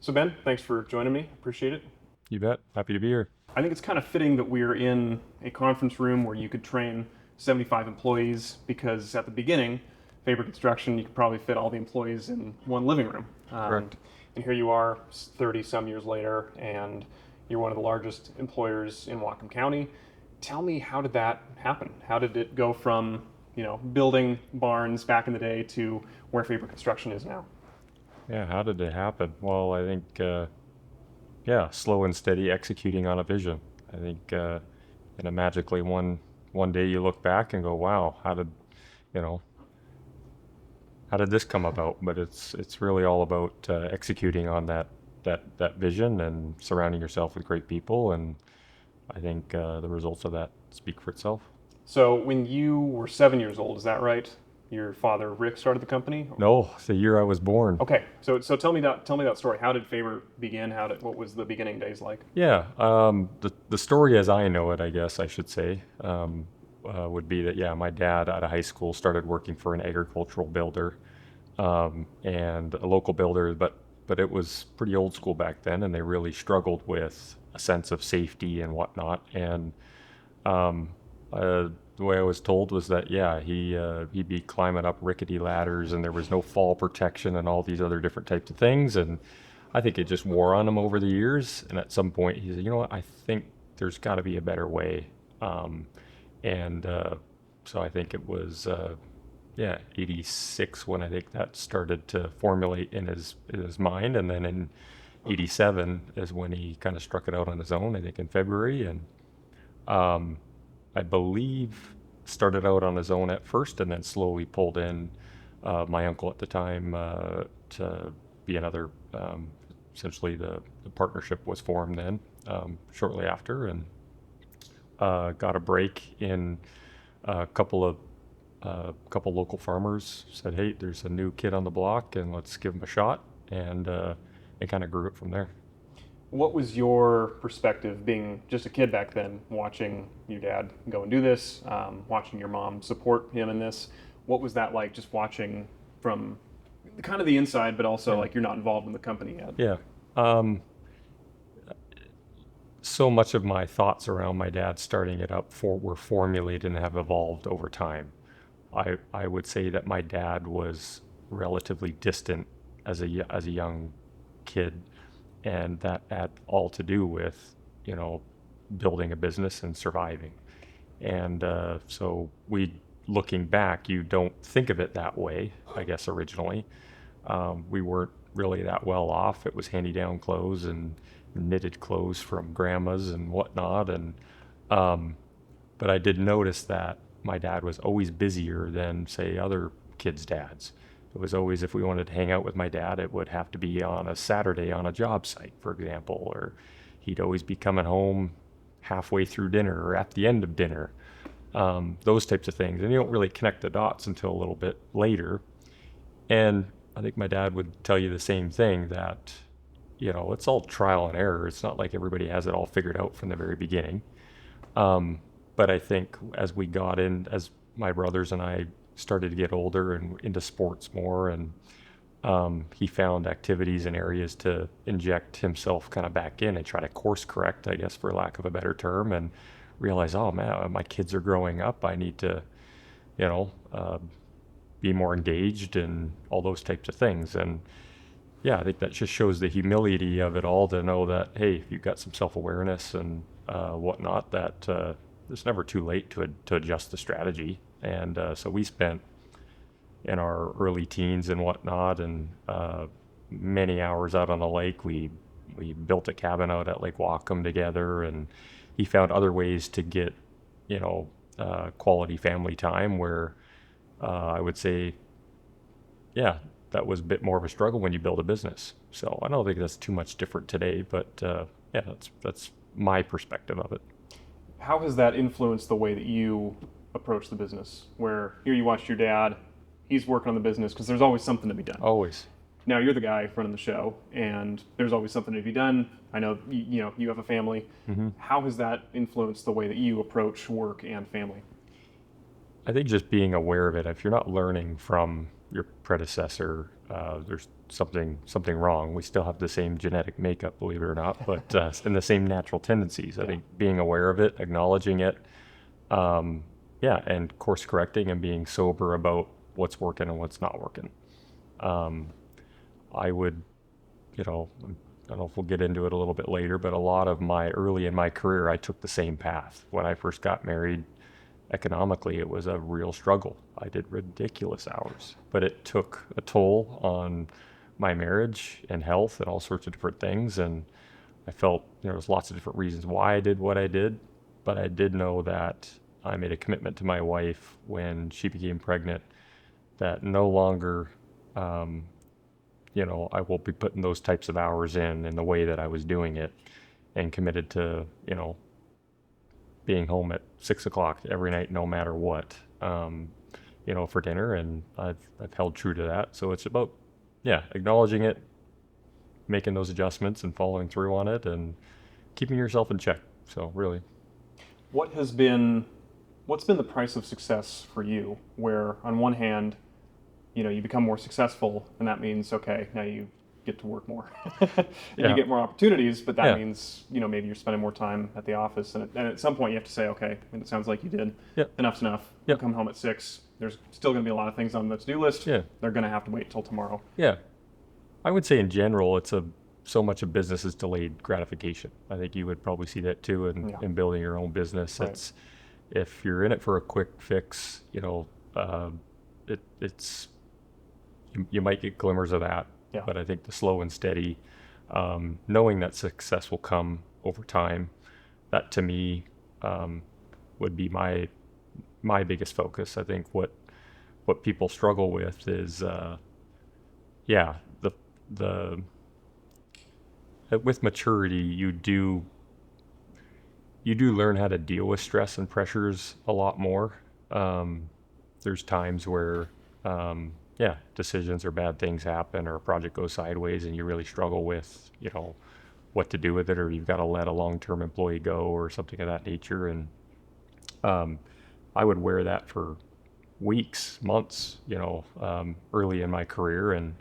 So Ben, thanks for joining me. Appreciate it. You bet. Happy to be here. I think it's kind of fitting that we're in a conference room where you could train 75 employees because at the beginning, Faber Construction, you could probably fit all the employees in one living room. Correct. And here you are 30 some years later, and you're one of the largest employers in Whatcom County. Tell me, how did that happen? How did it go from, building barns back in the day to where Faber Construction is now? Yeah, how did it happen? Well, I think, yeah, slow and steady executing on a vision. I think, magically one day you look back and go, wow, you know, how did this come about? But it's really all about executing on that vision and surrounding yourself with great people. And I think the results of that speak for itself. So when you were 7 years old, is that right? Your father Rick started the company. No, it's the year I was born. Okay, so tell me that story. How did Faber begin? What was the beginning days like? Yeah, the story as I know it, I guess I should say, would be that, yeah, my dad out of high school started working for an agricultural builder, and a local builder, but it was pretty old school back then, and they really struggled with a sense of safety and whatnot. And um, the way I was told was that, yeah, he'd be climbing up rickety ladders, and there was no fall protection and all these other different types of things. And I think it just wore on him over the years. And at some point, he said, you know what, I think there's got to be a better way. And so I think it was, yeah, 86 when I think that started to formulate in his mind. And then in 87 is when he kind of struck it out on his own, I think in February. And um, I believe started out on his own at first and then slowly pulled in my uncle at the time to be another. Essentially, the partnership was formed then shortly after, and got a break in a couple local farmers said, hey, there's a new kid on the block and let's give him a shot. And it kind of grew it from there. What was your perspective being just a kid back then, watching your dad go and do this, watching your mom support him in this? What was that like, just watching from kind of the inside, but also Yeah. like you're not involved in the company yet? Yeah. Um, so much of my thoughts around my dad starting it up were formulated and have evolved over time. I would say that my dad was relatively distant as a young kid, and that had all to do with, you know, building a business and surviving. And so looking back, you don't think of it that way, I guess, originally. We weren't really that well off. It was hand-me-down clothes and knitted clothes from grandmas and whatnot. And um, but I did notice that my dad was always busier than, say, other kids' dads. It was always, if we wanted to hang out with my dad, it would have to be on a Saturday on a job site, for example, or he'd always be coming home halfway through dinner or at the end of dinner, those types of things. And you don't really connect the dots until a little bit later. And I think my dad would tell you the same thing, that, you know, it's all trial and error. It's not like everybody has it all figured out from the very beginning. Um, but I think as my brothers and I started to get older and into sports more, and he found activities and areas to inject himself kind of back in and try to course correct, I guess, for lack of a better term, and realize, oh man, my kids are growing up. I need to, you know, be more engaged and all those types of things. And yeah, I think that just shows the humility of it all, to know that, hey, if you've got some self-awareness and whatnot, that it's never too late to adjust the strategy. And so we spent in our early teens and whatnot, and many hours out on the lake. We built a cabin out at Lake Whatcom together, and he found other ways to get, you know, quality family time where I would say, yeah, that was a bit more of a struggle when you build a business. So I don't think that's too much different today, but yeah, that's my perspective of it. How has that influenced the way that you approach the business? Where here you watched your dad, he's working on the business because there's always something to be done. Always. Now you're the guy running the show, and there's always something to be done. I know you have a family. Hmm. How has that influenced the way that you approach work and family? I think just being aware of it. If you're not learning from your predecessor, there's something wrong. We still have the same genetic makeup, believe it or not, but and the same natural tendencies. I think being aware of it, acknowledging it, yeah, and course correcting and being sober about what's working and what's not working. I would, I don't know if we'll get into it a little bit later, but a lot of early in my career, I took the same path. When I first got married, economically, it was a real struggle. I did ridiculous hours, but it took a toll on my marriage and health and all sorts of different things. And I felt there was lots of different reasons why I did what I did, but I did know that I made a commitment to my wife when she became pregnant that no longer, I will be putting those types of hours in the way that I was doing it, and committed to, being home at 6 o'clock every night, no matter what, for dinner. And I've held true to that. So it's about, acknowledging it, making those adjustments and following through on it and keeping yourself in check. So really. What's been the price of success for you? Where on one hand, you become more successful, and that means, okay, now you get to work more. And you get more opportunities, but that means, maybe you're spending more time at the office. And at some point you have to say, okay, and it sounds like you did, enough's enough. You'll come home at 6. There's still going to be a lot of things on the to-do list. They're going to have to wait till tomorrow. Yeah. I would say in general, so much of business is delayed gratification. I think you would probably see that too in building your own business. Right. If you're in it for a quick fix, it's you might get glimmers of that. Yeah. But I think the slow and steady, knowing that success will come over time, that to me would be my biggest focus. I think what people struggle with is, the with maturity, you do learn how to deal with stress and pressures a lot more. There's times where decisions or bad things happen, or a project goes sideways and you really struggle with, what to do with it, or you've got to let a long-term employee go or something of that nature. And I would wear that for weeks, months, early in my career. And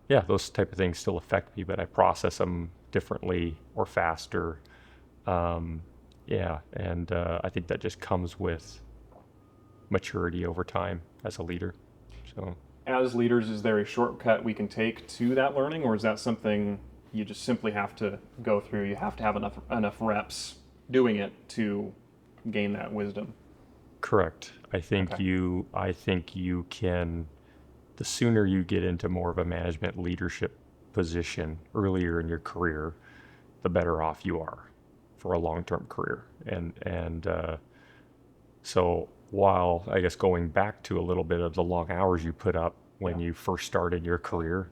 those type of things still affect me, but I process them differently or faster. And I think that just comes with maturity over time as a leader. So, as leaders, is there a shortcut we can take to that learning, or is that something you just simply have to go through? You have to have enough reps doing it to gain that wisdom. Correct. I think you can. The sooner you get into more of a management leadership position earlier in your career, the better off you are for a long-term career. And so while I guess going back to a little bit of the long hours you put up when you first started your career,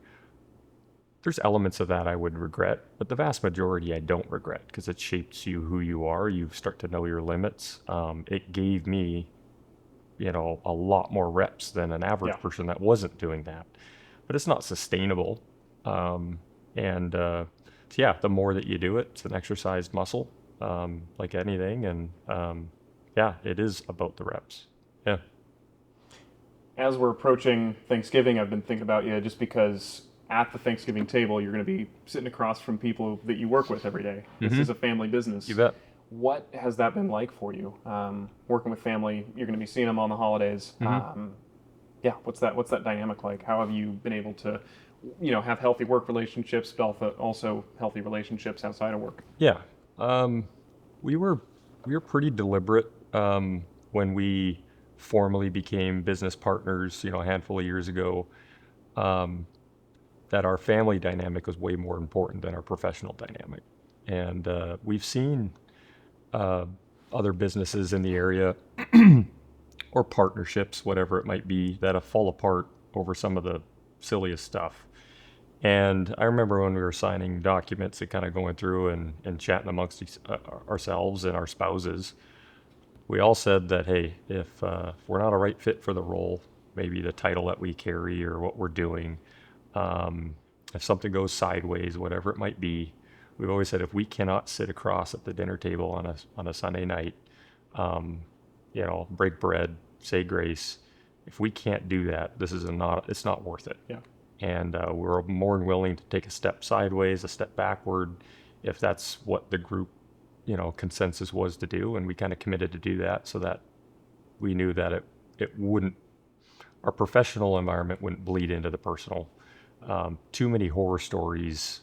there's elements of that I would regret, but the vast majority I don't regret, because it shapes you who you are. You start to know your limits. It gave me, a lot more reps than an average person that wasn't doing that, but it's not sustainable. The more that you do it, it's an exercised muscle, like anything. And it is about the reps. Yeah. As we're approaching Thanksgiving, I've been thinking about you, just because at the Thanksgiving table, you're going to be sitting across from people that you work with every day. This is a family business. You bet. What has that been like for you? Working with family, you're going to be seeing them on the holidays. What's that dynamic like? How have you been able to, have healthy work relationships, but also healthy relationships outside of work? Yeah. We were pretty deliberate when we formally became business partners, a handful of years ago, that our family dynamic was way more important than our professional dynamic. And we've seen other businesses in the area or partnerships, whatever it might be, that have fall apart over some of the silliest stuff. And I remember when we were signing documents and kind of going through and chatting amongst ourselves and our spouses, we all said that, hey, if we're not a right fit for the role, maybe the title that we carry or what we're doing, if something goes sideways, whatever it might be, we've always said, if we cannot sit across at the dinner table on a Sunday night, break bread, say grace, if we can't do that, it's not worth it. Yeah. and we're more than willing to take a step sideways, a step backward, if that's what the group, consensus was to do. And we kind of committed to do that so that we knew that it wouldn't, our professional environment wouldn't bleed into the personal. Too many horror stories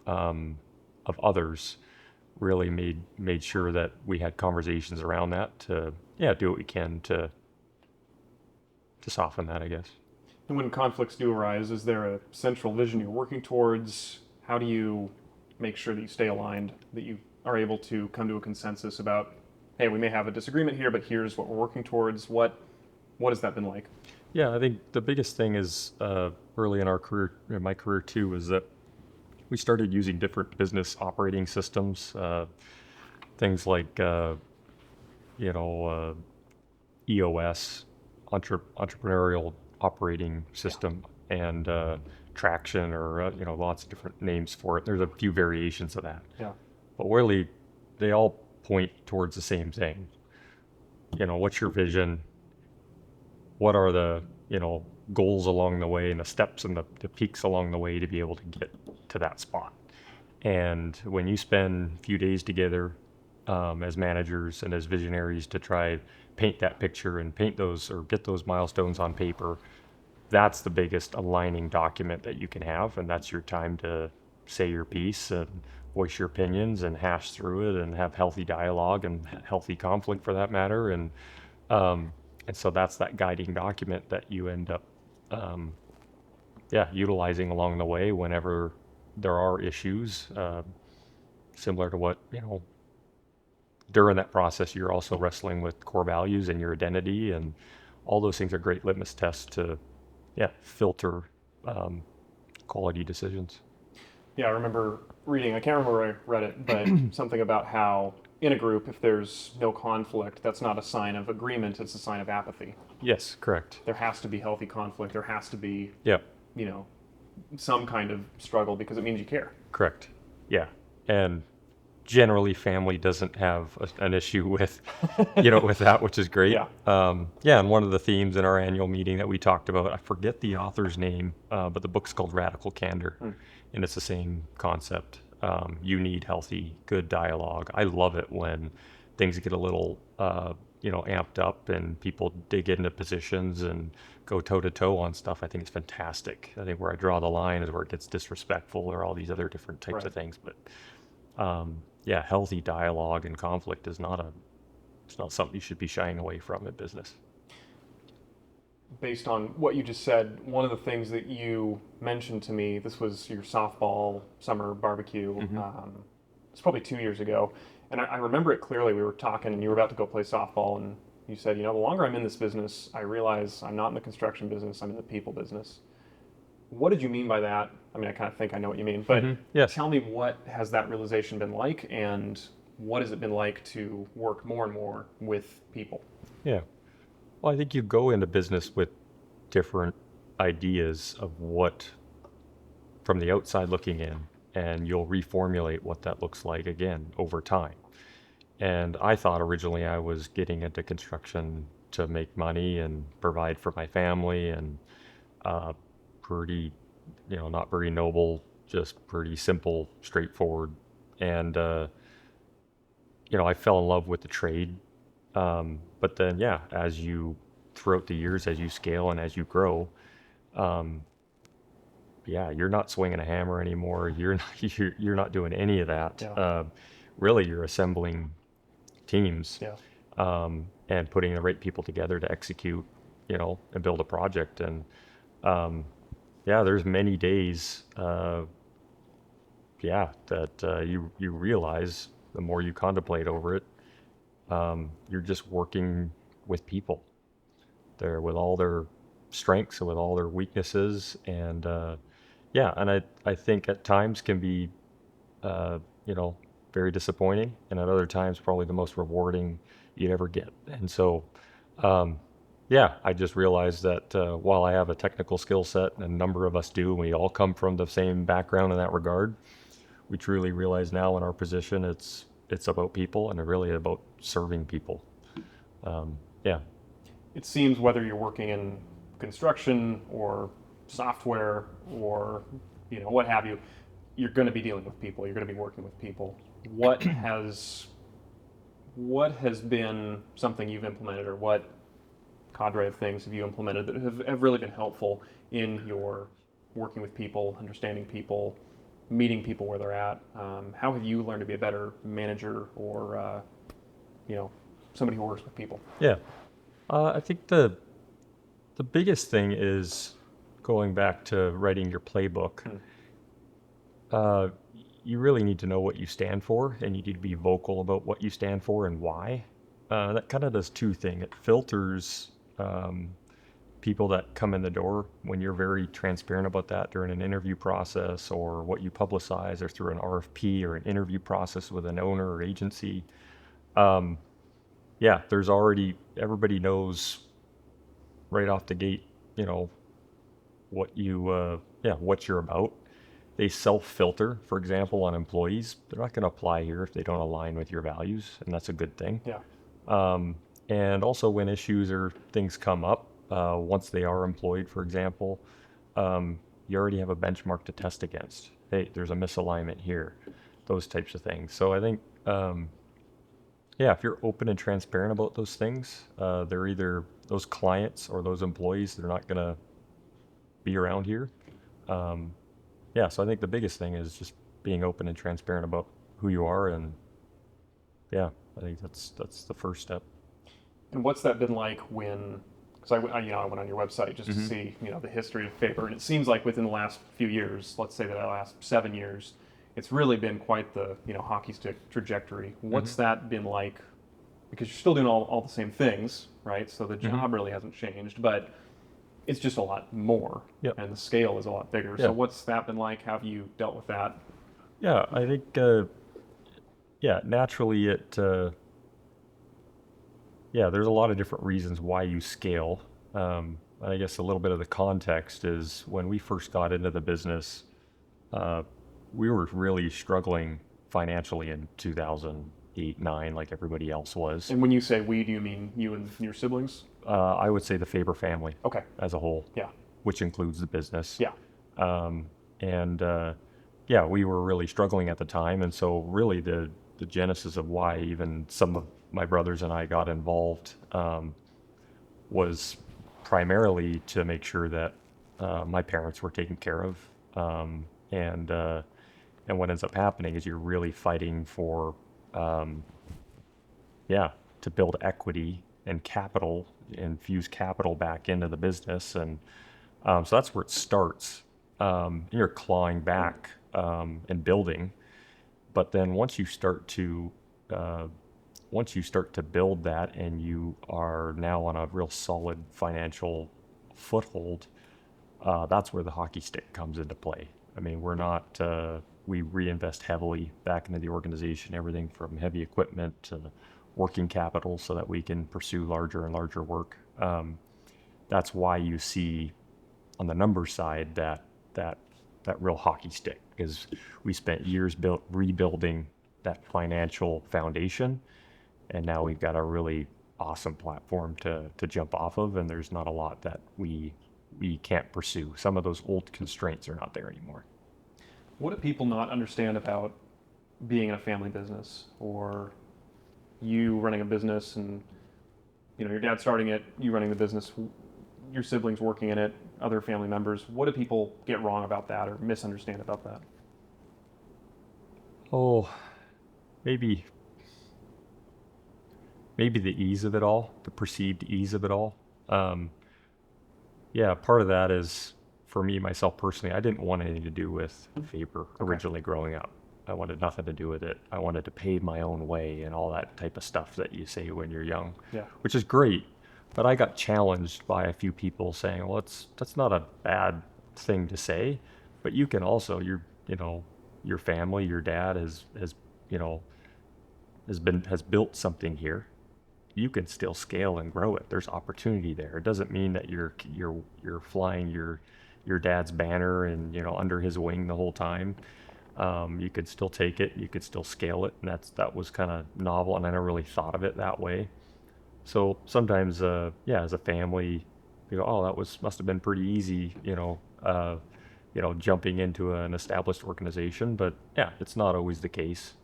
of others really made sure that we had conversations around that to do what we can to soften that, I guess. And when conflicts do arise, is there a central vision you're working towards? How do you make sure that you stay aligned, that you are able to come to a consensus about, hey, we may have a disagreement here, but here's what we're working towards? What has that been like? Yeah, I think the biggest thing is early in our career, in my career too, is that we started using different business operating systems, things like EOS, entrepreneurial operating system, and traction, or lots of different names for it. There's a few variations of that, Yeah. but really, they all point towards the same thing. What's your vision? What are the goals along the way, and the steps and the peaks along the way to be able to get to that spot? And when you spend a few days together as managers and as visionaries to try paint that picture and paint those or get those milestones on paper, that's the biggest aligning document that you can have, and that's your time to say your piece and voice your opinions and hash through it and have healthy dialogue and healthy conflict for that matter. And so that's that guiding document that you end up utilizing along the way whenever there are issues, similar to what during that process you're also wrestling with core values and your identity, and all those things are great litmus tests to filter quality decisions. Yeah, I remember reading, I can't remember where I read it, but something about how in a group, if there's no conflict, that's not a sign of agreement, it's a sign of apathy. Yes, correct. There has to be healthy conflict, there has to be, Yep, some kind of struggle because it means you care. correct. Yeah. And generally family doesn't have an issue with with that, which is great. Yeah. And one of the themes in our annual meeting that we talked about, I forget the author's name, but the book's called Radical Candor, and it's the same concept. You need healthy, good dialogue. I love it when things get a little amped up and people dig into positions and go toe to toe on stuff. I think it's fantastic. I think where I draw the line is where it gets disrespectful or all these other different types of things. But healthy dialogue and conflict is it's not something you should be shying away from in business. Based on what you just said, one of the things that you mentioned to me, this was your softball summer barbecue. It's probably 2 years ago. And I remember it clearly. We were talking and you were about to go play softball, and you said, the longer I'm in this business, I realize I'm not in the construction business, I'm in the people business. What did you mean by that? I mean, I kind of think I know what you mean, but Yes. tell me, what has that realization been like, and what has it been like to work more and more with people? Yeah. Well, I think you go into business with different ideas of what, from the outside looking in, and you'll reformulate what that looks like again over time. And I thought originally I was getting into construction to make money and provide for my family, and pretty, not very noble, just pretty simple, straightforward. And, I fell in love with the trade. But then, throughout the years, as you scale and as you grow, you're not swinging a hammer anymore. You're not doing any of that. Yeah. Really, you're assembling teams, Yeah. and putting the right people together to execute, and build a project. And there's many days, that you realize the more you contemplate over it, you're just working with people. They're with all their strengths and with all their weaknesses, and I think at times can be, very disappointing, and at other times probably the most rewarding you'd ever get. And so, I just realized that while I have a technical skill set, and a number of us do, and we all come from the same background in that regard, we truly realize now in our position it's about people, and really about serving people. It seems whether you're working in construction or software or what have you, you're going to be dealing with people. You're going to be working with people. What has been something you've implemented, or what cadre of things have you implemented that have really been helpful in your working with people, understanding people, meeting people where they're at? How have you learned to be a better manager, or you know, somebody who works with people? Yeah. I think the biggest thing is going back to writing your playbook. Uh, you really need to know what you stand for, and you need to be vocal about what you stand for and why. That kind of does two things. It filters people that come in the door when you're very transparent about that during an interview process, or what you publicize, or through an RFP or an interview process with an owner or agency. Um, yeah, there's already, everybody knows right off the gate, you know, what you're about. They self-filter, for example, on employees. They're not going to apply here if they don't align with your values, and that's a good thing. Yeah. Um, and also when issues or things come up, once they are employed, for example, you already have a benchmark to test against. Hey, there's a misalignment here, those types of things. So I think, yeah, if you're open and transparent about those things, they're either those clients or those employees, they're not going to be around here. Um, yeah, so I think the biggest thing is just being open and transparent about who you are, and yeah, I think that's the first step. And what's that been like when? Because I went on your website just to see the history of Faber, and it seems like within the last few years, let's say the last 7 years, it's really been quite the hockey stick trajectory. What's that been like? Because you're still doing all the same things, right? So the job really hasn't changed, but it's just a lot more, Yep. and the scale is a lot bigger. Yeah. So what's that been like? How have you dealt with that? Yeah, I think, yeah, naturally yeah, there's a lot of different reasons why you scale. I guess a little bit of the context is when we first got into the business, uh, we were really struggling financially in 2008, 9, like everybody else was. And when you say we, do you mean you and your siblings? I would say the Faber family Okay. as a whole, Yeah. which includes the business. Yeah. And yeah, we were really struggling at the time, and so really the genesis of why even some of my brothers and I got involved was primarily to make sure that my parents were taken care of, and what ends up happening is you're really fighting for yeah, to build equity and capital, infuse capital back into the business, and so that's where it starts. You're clawing back and building, but then once you start to build that, and you are now on a real solid financial foothold, that's where the hockey stick comes into play. I mean, we reinvest heavily back into the organization, everything from heavy equipment to working capital, so that we can pursue larger and larger work. That's why you see on the numbers side that real hockey stick, because we spent years rebuilding that financial foundation, and now we've got a really awesome platform to jump off of, and there's not a lot that we can't pursue. Some of those old constraints are not there anymore. What do people not understand about being in a family business, or you running a business, and your dad starting it, you running the business, your siblings working in it, other family members? What do people get wrong about that or misunderstand about that? Oh, maybe the ease of it all, the perceived ease of it all. Yeah, part of that is, for me, myself personally, I didn't want anything to do with Faber originally growing up. I wanted nothing to do with it. I wanted to pave my own way and all that type of stuff that you say when you're young, Yeah. which is great. But I got challenged by a few people saying, well, that's not a bad thing to say, but you can also, your family, your dad you know, has built something here. You can still scale and grow it. There's opportunity there. It doesn't mean that you're flying your dad's banner and under his wing the whole time. You could still take it. You could still scale it, and that was kind of novel, and I never really thought of it that way. So sometimes, yeah, as a family, you go, oh, must have been pretty easy, jumping into an established organization. But yeah, it's not always the case.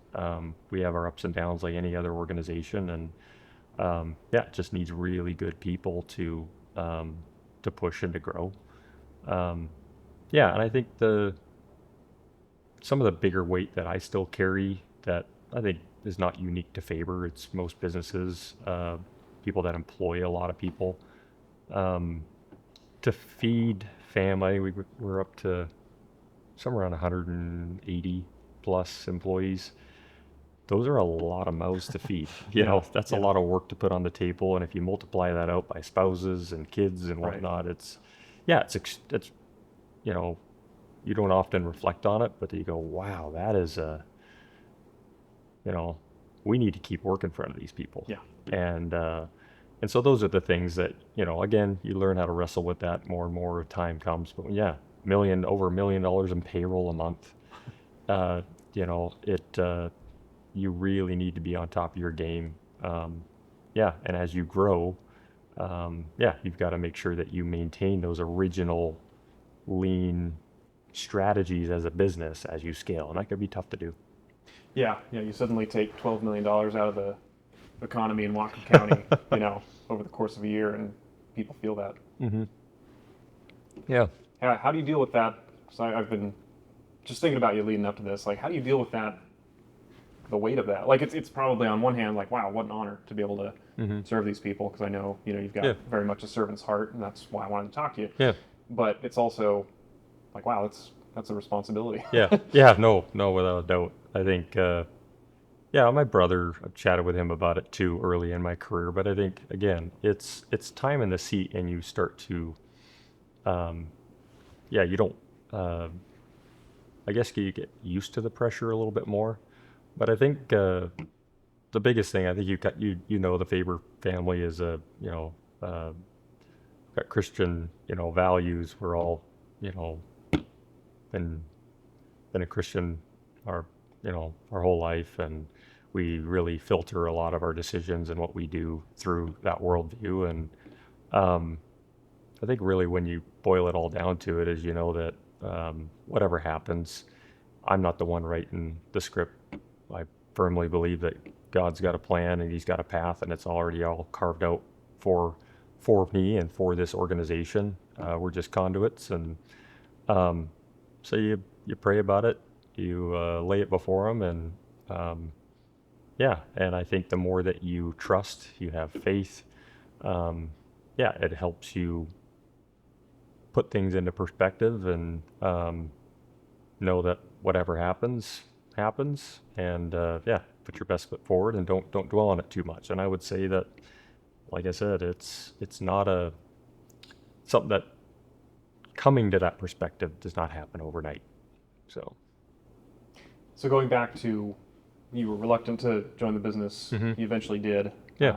We have our ups and downs like any other organization, and yeah, it just needs really good people to push and to grow. Um, yeah, and I think some of the bigger weight that I still carry that I think is not unique to Faber. It's most businesses, people that employ a lot of people. Um, to feed family, we're up to somewhere around 180 plus employees. Those are a lot of mouths to feed. Yeah, That's a yeah, lot of work to put on the table. And if you multiply that out by spouses and kids and right. whatnot, yeah, it's, you know, you don't often reflect on it, but you go, wow, that is you know, we need to keep work in front of these people. Yeah, And, uh, and so those are the things that, again, you learn how to wrestle with that more and more as time comes. But yeah, over $1 million in payroll a month, uh, you really need to be on top of your game. Yeah. And as you grow, yeah, you've got to make sure that you maintain those original lean strategies as a business as you scale. And that could be tough to do. yeah, yeah. You suddenly take $12 million out of the economy in Whatcom County, over the course of a year, and people feel that. Mm-hmm. Yeah. How do you deal with that? Because I've been just thinking about you leading up to this. Like, how do you deal with that? The weight of that. Like, it's probably on one hand, like, wow, what an honor to be able to Mm-hmm. serve these people, because I know you've got Yeah. very much a servant's heart, and that's why I wanted to talk to you. Yeah. But it's also like, wow, that's a responsibility. Yeah. Yeah. No, no, without a doubt. I think, yeah, my brother, I've chatted with him about it too early in my career, but I think again, it's time in the seat and you start to, um, yeah, you don't, uh, I guess you get used to the pressure a little bit more, but I think, the biggest thing, I think the Faber family is uh, got Christian, values. We're all, you know, been been a Christian our our whole life, and we really filter a lot of our decisions and what we do through that worldview. And um, I think really when you boil it all down to it, is that whatever happens, I'm not the one writing the script. I firmly believe that God's got a plan and He's got a path, and it's already all carved out for me and for this organization. We're just conduits, and um, so you pray about it, you lay it before Him, and yeah, and I think the more that you trust, you have faith, yeah, it helps you put things into perspective and know that whatever happens, happens, and yeah, put your best foot forward and don't dwell on it too much. And I would say that, like I said, it's not something that coming to that perspective does not happen overnight. So going back to, you were reluctant to join the business. Mm-hmm. You eventually did. Yeah.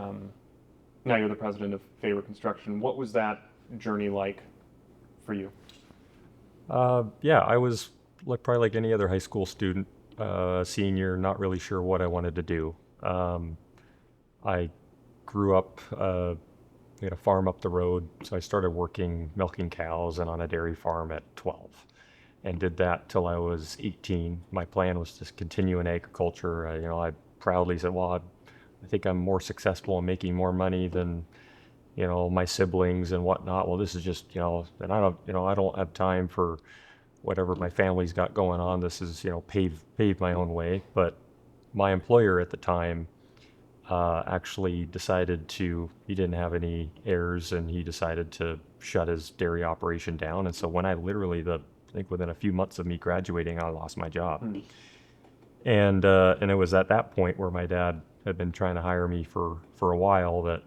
Now you're the president of Faber Construction. What was that journey like for you? Yeah, I was probably like any other high school student, senior, not really sure what I wanted to do. I grew up, we had a farm up the road, so I started working milking cows and on a dairy farm at 12, and did that till I was 18. My plan was to continue in agriculture. I proudly said, well, I think I'm more successful in making more money than my siblings and whatnot. Well, this is just, and I don't have time for whatever my family's got going on. This is, paved my own way. But my employer at the time actually he didn't have any heirs, and he decided to shut his dairy operation down. And so when I think within a few months of me graduating, I lost my job. Hmm. And it was at that point where my dad had been trying to hire me for a while that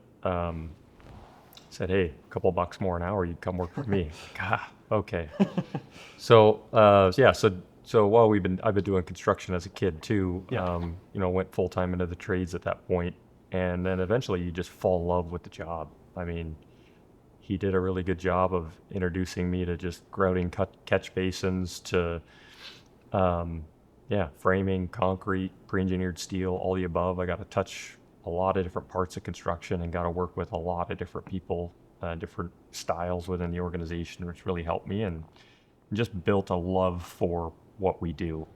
said, "Hey, a couple bucks more an hour, you'd come work for me." Okay. So yeah, so while I've been doing construction as a kid too. Yeah. Went full time into the trades at that point, and then eventually you just fall in love with the job. I mean, he did a really good job of introducing me to just grouting catch basins to yeah, framing, concrete, pre-engineered steel, all the above. I got to touch a lot of different parts of construction and got to work with a lot of different people, different styles within the organization, which really helped me. And just built a love for what we do.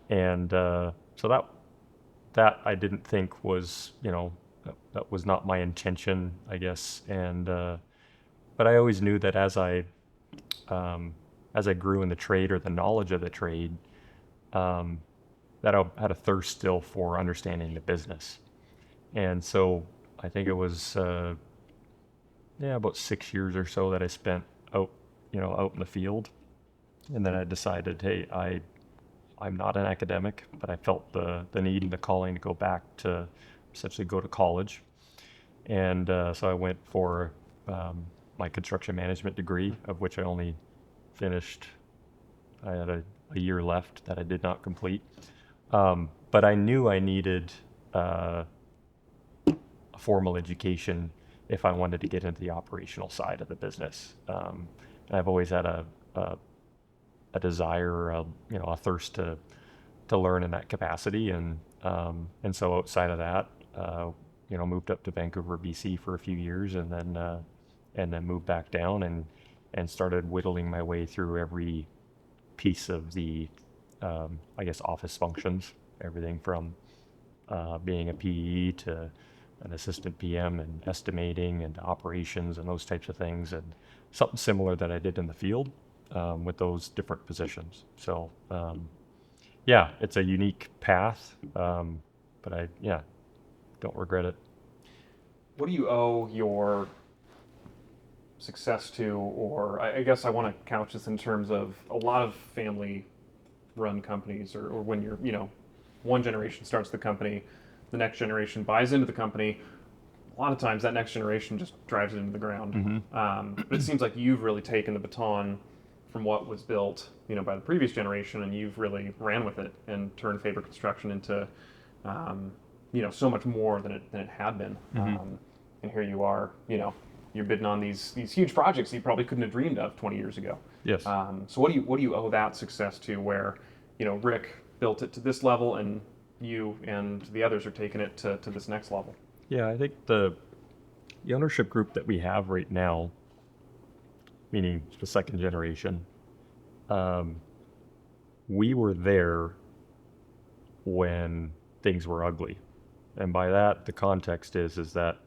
And so that I didn't think was, that was not my intention, I guess. And but I always knew that as I grew in the trade or the knowledge of the trade, um, that I had a thirst still for understanding the business. And so I think it was about 6 years or so that I spent out, out in the field. And then I decided, hey, I'm not an academic, but I felt the need and the calling to go back to essentially go to college. And so I went for my construction management degree, of which I only finished, I had a year left that I did not complete. But I knew I needed a formal education if I wanted to get into the operational side of the business. And I've always had a desire, a thirst to learn in that capacity, and so outside of that, moved up to Vancouver, BC for a few years, and then moved back down and started whittling my way through every piece of the, I guess, office functions, everything from being a PE to an assistant PM and estimating and operations and those types of things, and something similar that I did in the field with those different positions. So yeah, it's a unique path, but I don't regret it. What do you owe your success to, or I guess I want to couch this in terms of a lot of family run companies, or when you're, one generation starts the company, the next generation buys into the company. A lot of times that next generation just drives it into the ground. But it seems like you've really taken the baton from what was built, by the previous generation, and you've really ran with it and turned Faber Construction into, so much more than it had been. And here you are, you're bidding on these huge projects you probably couldn't have dreamed of 20 years ago. Yes. So what do you owe that success to, where, Rick built it to this level and you and the others are taking it to this next level? Yeah, I think the ownership group that we have right now, meaning the second generation, we were there when things were ugly. And by that, the context is that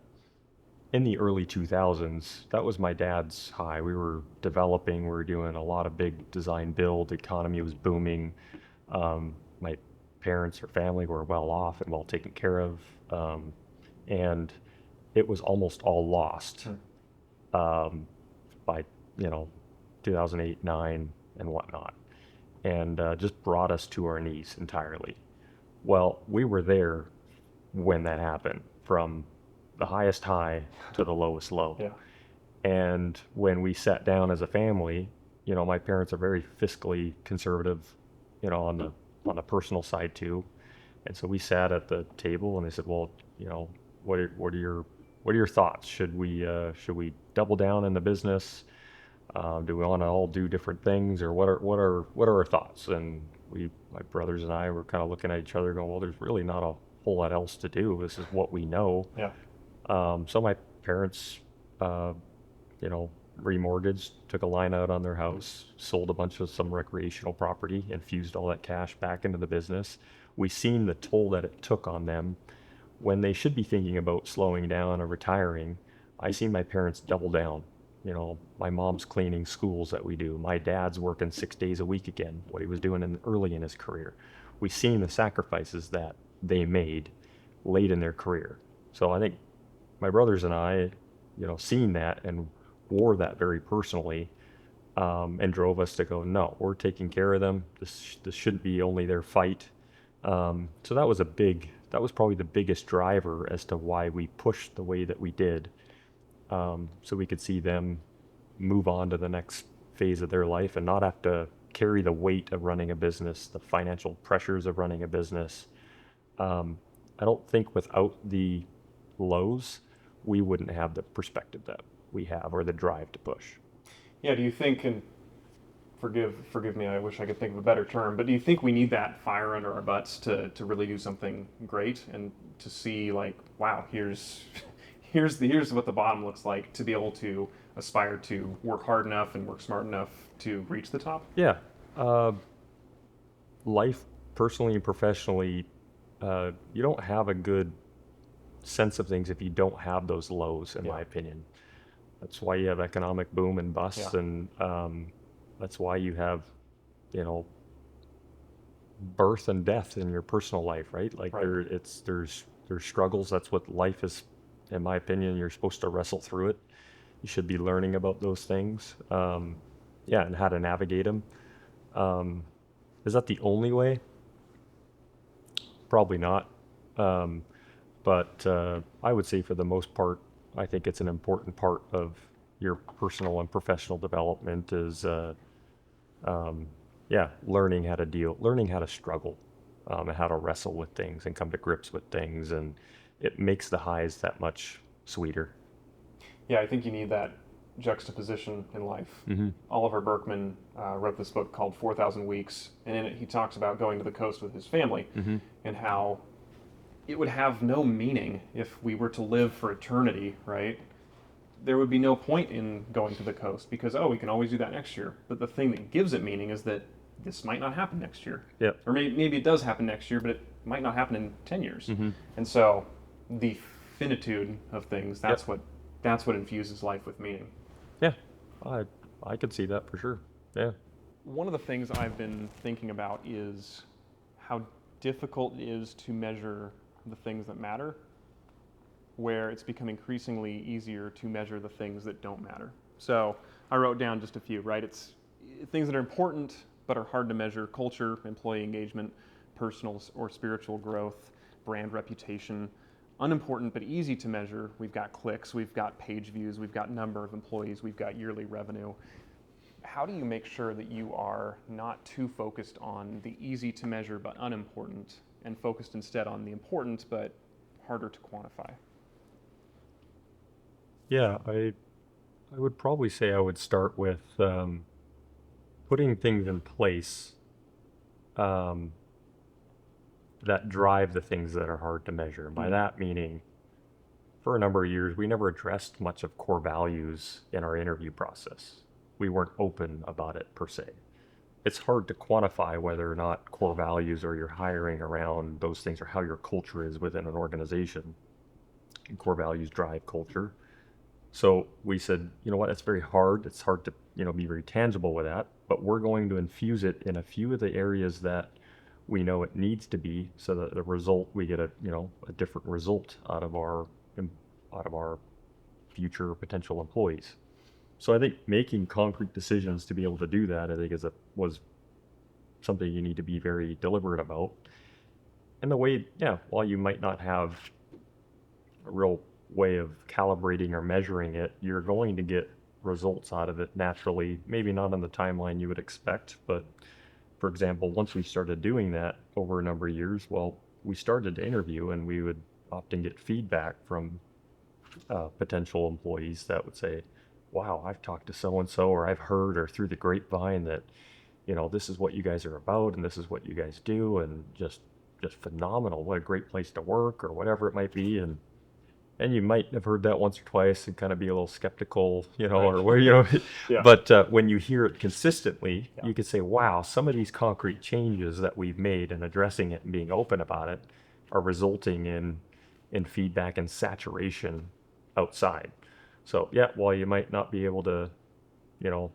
in the early 2000s, that was my dad's high. We were developing, we were doing a lot of big design build, the economy was booming. My parents or family were well off and well taken care of. And it was almost all lost by 2008, 9, and whatnot, and just brought us to our knees entirely. Well, we were there when that happened, from the highest high to the lowest low. Yeah. And when we sat down as a family, my parents are very fiscally conservative, on the personal side too. And so we sat at the table and they said, well, what are your thoughts? Should we double down in the business? Do we want to all do different things, or what are our thoughts? And my brothers and I were kind of looking at each other going, well, there's really not a whole lot else to do. This is what we know. Yeah. So my parents, remortgaged, took a line out on their house, sold a bunch of some recreational property, infused all that cash back into the business. We seen the toll that it took on them when they should be thinking about slowing down or retiring. I seen my parents double down. My mom's cleaning schools that we do. My dad's working 6 days a week again, what he was doing early in his career. We've seen the sacrifices that they made late in their career. So I think my brothers and I, seeing that and wore that very personally, and drove us to go, no, we're taking care of them. This shouldn't be only their fight. So that was probably the biggest driver as to why we pushed the way that we did, so we could see them move on to the next phase of their life and not have to carry the weight of running a business, the financial pressures of running a business. I don't think without the lows, we wouldn't have the perspective that we have, or the drive to push. Yeah. Do you think, and forgive me, I wish I could think of a better term, but do you think we need that fire under our butts to really do something great, and to see, like, wow, here's what the bottom looks like, to be able to aspire to work hard enough and work smart enough to reach the top? Yeah. Uh, Life, personally and professionally, you don't have a good sense of things if you don't have those lows, in my Yeah. opinion. That's why you have economic boom and Yeah. busts, and that's why you have, you know, birth and death in your personal life, right? Like Right. there's struggles. That's what life is, in my opinion. You're supposed to wrestle through it. You should be learning about those things, yeah, and how to navigate them. Um, is that the only way? Probably not. Um, but I would say for the most part, I think it's an important part of your personal and professional development is, um, yeah, learning how to struggle, and how to wrestle with things and come to grips with things, and it makes the highs that much sweeter. Yeah, I think you need that juxtaposition in life. Mm-hmm. Oliver Berkman wrote this book called 4,000 Weeks, and in it he talks about going to the coast with his family Mm-hmm. and how it would have no meaning if we were to live for eternity, right? There would be no point in going to the coast because, oh, we can always do that next year. But the thing that gives it meaning is that this might not happen next year. Yep. Or maybe it does happen next year, but it might not happen in 10 years. Mm-hmm. And so the finitude of things, Yep. that's what infuses life with meaning. Yeah, I I could see that for sure. Yeah. One of the things I've been thinking about is how difficult it is to measure the things that matter, where it's become increasingly easier to measure the things that don't matter. So I wrote down just a few, right? It's things that are important but are hard to measure: culture, employee engagement, personal or spiritual growth, brand reputation. Unimportant but easy to measure, we've got clicks, we've got page views, we've got number of employees, we've got yearly revenue. How do you make sure that you are not too focused on the easy to measure but unimportant and focused instead on the important but harder to quantify? Yeah, I would probably say I would start with putting things in place, um, that drive the things that are hard to measure. By that meaning, for a number of years, we never addressed much of core values in our interview process. We weren't open about it per se. It's hard to quantify whether or not core values or your hiring around those things or how your culture is within an organization. And core values drive culture. So we said, you know what, it's very hard. It's hard to, be very tangible with that, but we're going to infuse it in a few of the areas that we know it needs to be so that the result, we get a different result out of our future potential employees. So I think making concrete decisions to be able to do that, I think was something you need to be very deliberate about. And the way, yeah, while you might not have a real way of calibrating or measuring it, you're going to get results out of it naturally, maybe not on the timeline you would expect. But for example, once we started doing that over a number of years, well, we started to interview and we would often get feedback from potential employees that would say, wow, I've talked to so and so, or I've heard or through the grapevine that, this is what you guys are about and this is what you guys do, and just phenomenal. What a great place to work, or whatever it might be. And you might have heard that once or twice and kind of be a little skeptical, Right. or where, Yeah. but when you hear it consistently, Yeah. you could say, wow, some of these concrete changes that we've made and addressing it and being open about it are resulting in feedback and saturation outside. So yeah, while you might not be able to, you know,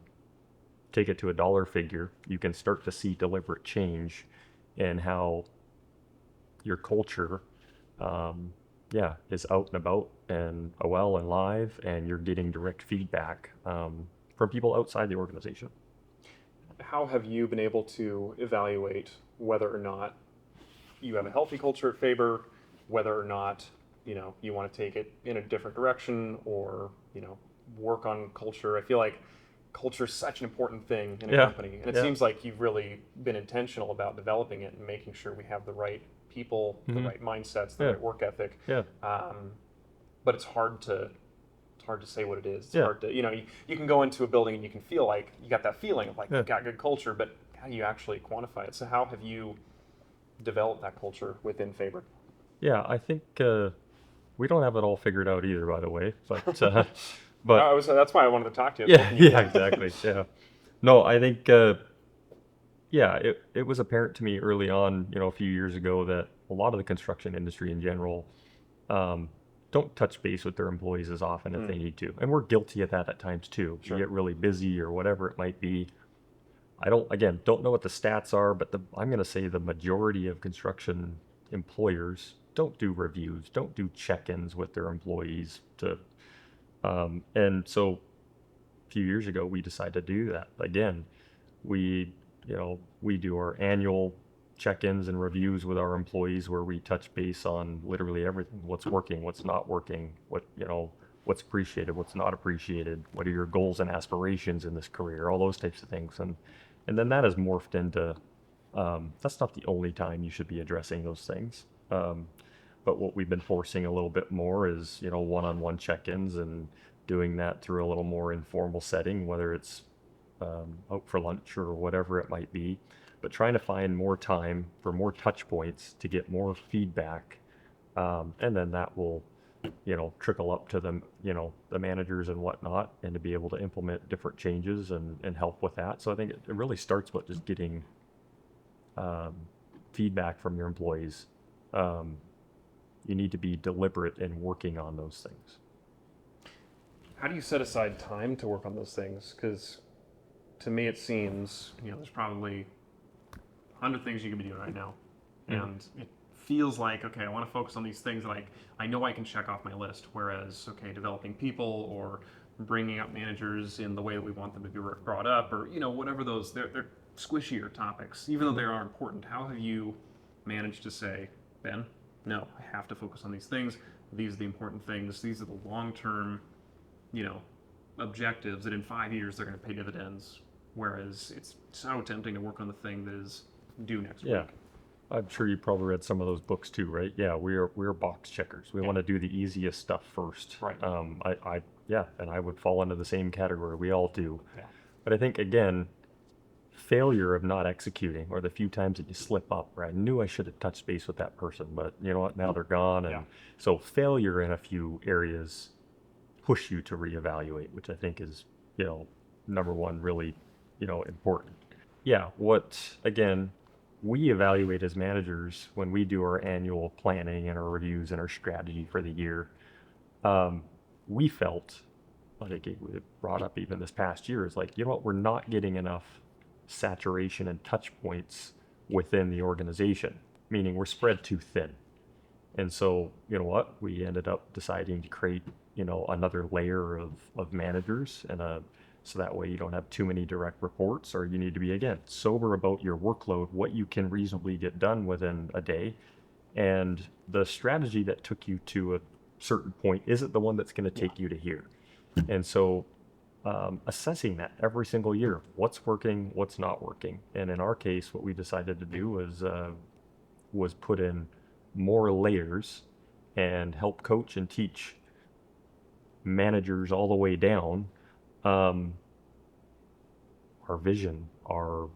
take it to a dollar figure, you can start to see deliberate change in how your culture, is out and about and well and live, and you're getting direct feedback from people outside the organization. How have you been able to evaluate whether or not you have a healthy culture at Faber, whether or not you want to take it in a different direction, or work on culture? I feel like culture is such an important thing in a Yeah, company, and it yeah. seems like you've really been intentional about developing it and making sure we have the right people, the Mhm. right mindsets, the Yeah. right work ethic. Yeah. But it's hard to say what it is. It's Yeah. hard to you can go into a building and you can feel like you got that feeling of like Yeah. you've got good culture, but how do you actually quantify it? So how have you developed that culture within Faber? Yeah, I think we don't have it all figured out either, by the way. But but That's why I wanted to talk to you. yeah, yeah, exactly. Yeah. No, I think yeah, it was apparent to me early on, a few years ago that a lot of the construction industry in general um, don't touch base with their employees as often as Mm, they need to, and we're guilty of that at times too. You sure. get really busy or whatever it might be. I don't, again, don't know what the stats are, but I'm going to say the majority of construction employers don't do reviews, don't do check-ins with their employees and so a few years ago we decided to do that again. We, we do our annual check-ins and reviews with our employees where we touch base on literally everything: what's working, what's not working, what's appreciated, what's not appreciated, what are your goals and aspirations in this career, all those types of things. And then that has morphed into, that's not the only time you should be addressing those things. But what we've been forcing a little bit more is, one-on-one check-ins, and doing that through a little more informal setting, whether it's out for lunch or whatever it might be, but trying to find more time for more touch points to get more feedback. And then that will, trickle up to the managers and whatnot, and to be able to implement different changes and help with that. So I think it really starts with just getting um, feedback from your employees. Um, you need to be deliberate in working on those things. How do you set aside time to work on those things? Because to me, it seems, there's probably 100 things you could be doing right now. Mhm. And it feels like, okay, I want to focus on these things that I know I can check off my list. Whereas, okay, developing people or bringing up managers in the way that we want them to be brought up, or, whatever they're squishier topics, even though they are important. How have you managed to say, Ben, no, I have to focus on these things. These are the important things. These are the long term, you know, objectives that in 5 years they're going to pay dividends. Whereas it's so tempting to work on the thing that is due next Yeah. week. I'm sure you probably read some of those books too, right? Yeah, we're box checkers. We Yeah. want to do the easiest stuff first. Right. Yeah, and I would fall into the same category. We all do. Yeah. But I think again, failure of not executing, or the few times that you slip up, where I knew I should have touched base with that person, but you know what? Now they're gone, Yeah. and so failure in a few areas push you to reevaluate, which I think is, number one, really, important. Yeah, what again, we evaluate as managers when we do our annual planning and our reviews and our strategy for the year. Um, we felt, I think it was brought up even this past year, is like, we're not getting enough saturation and touch points within the organization, meaning we're spread too thin. And so, you know what? We ended up deciding to create, another layer of managers, so that way you don't have too many direct reports, or you need to be, again, sober about your workload, what you can reasonably get done within a day. And the strategy that took you to a certain point isn't the one that's going to Yeah. take you to here. And so, assessing that every single year, what's working, what's not working. And in our case, what we decided to do was put in more layers and help coach and teach managers all the way down um, our vision, our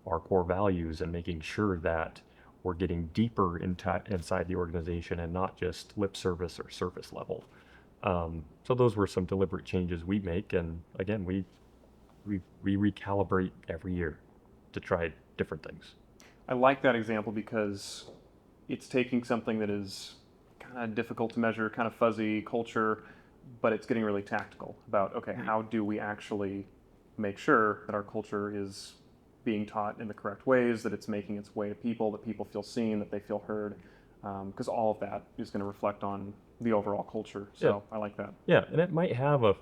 core values, and making sure that we're getting deeper inside the organization and not just lip service or surface level. So those were some deliberate changes we make, and again, we recalibrate every year to try different things. I like that example because it's taking something that is kind of difficult to measure, kind of fuzzy culture, but it's getting really tactical about, okay, how do we actually make sure that our culture is being taught in the correct ways, that it's making its way to people, that people feel seen, that they feel heard, because all of that is going to reflect on the overall culture. Yeah, So I like that. yeah, and it might have a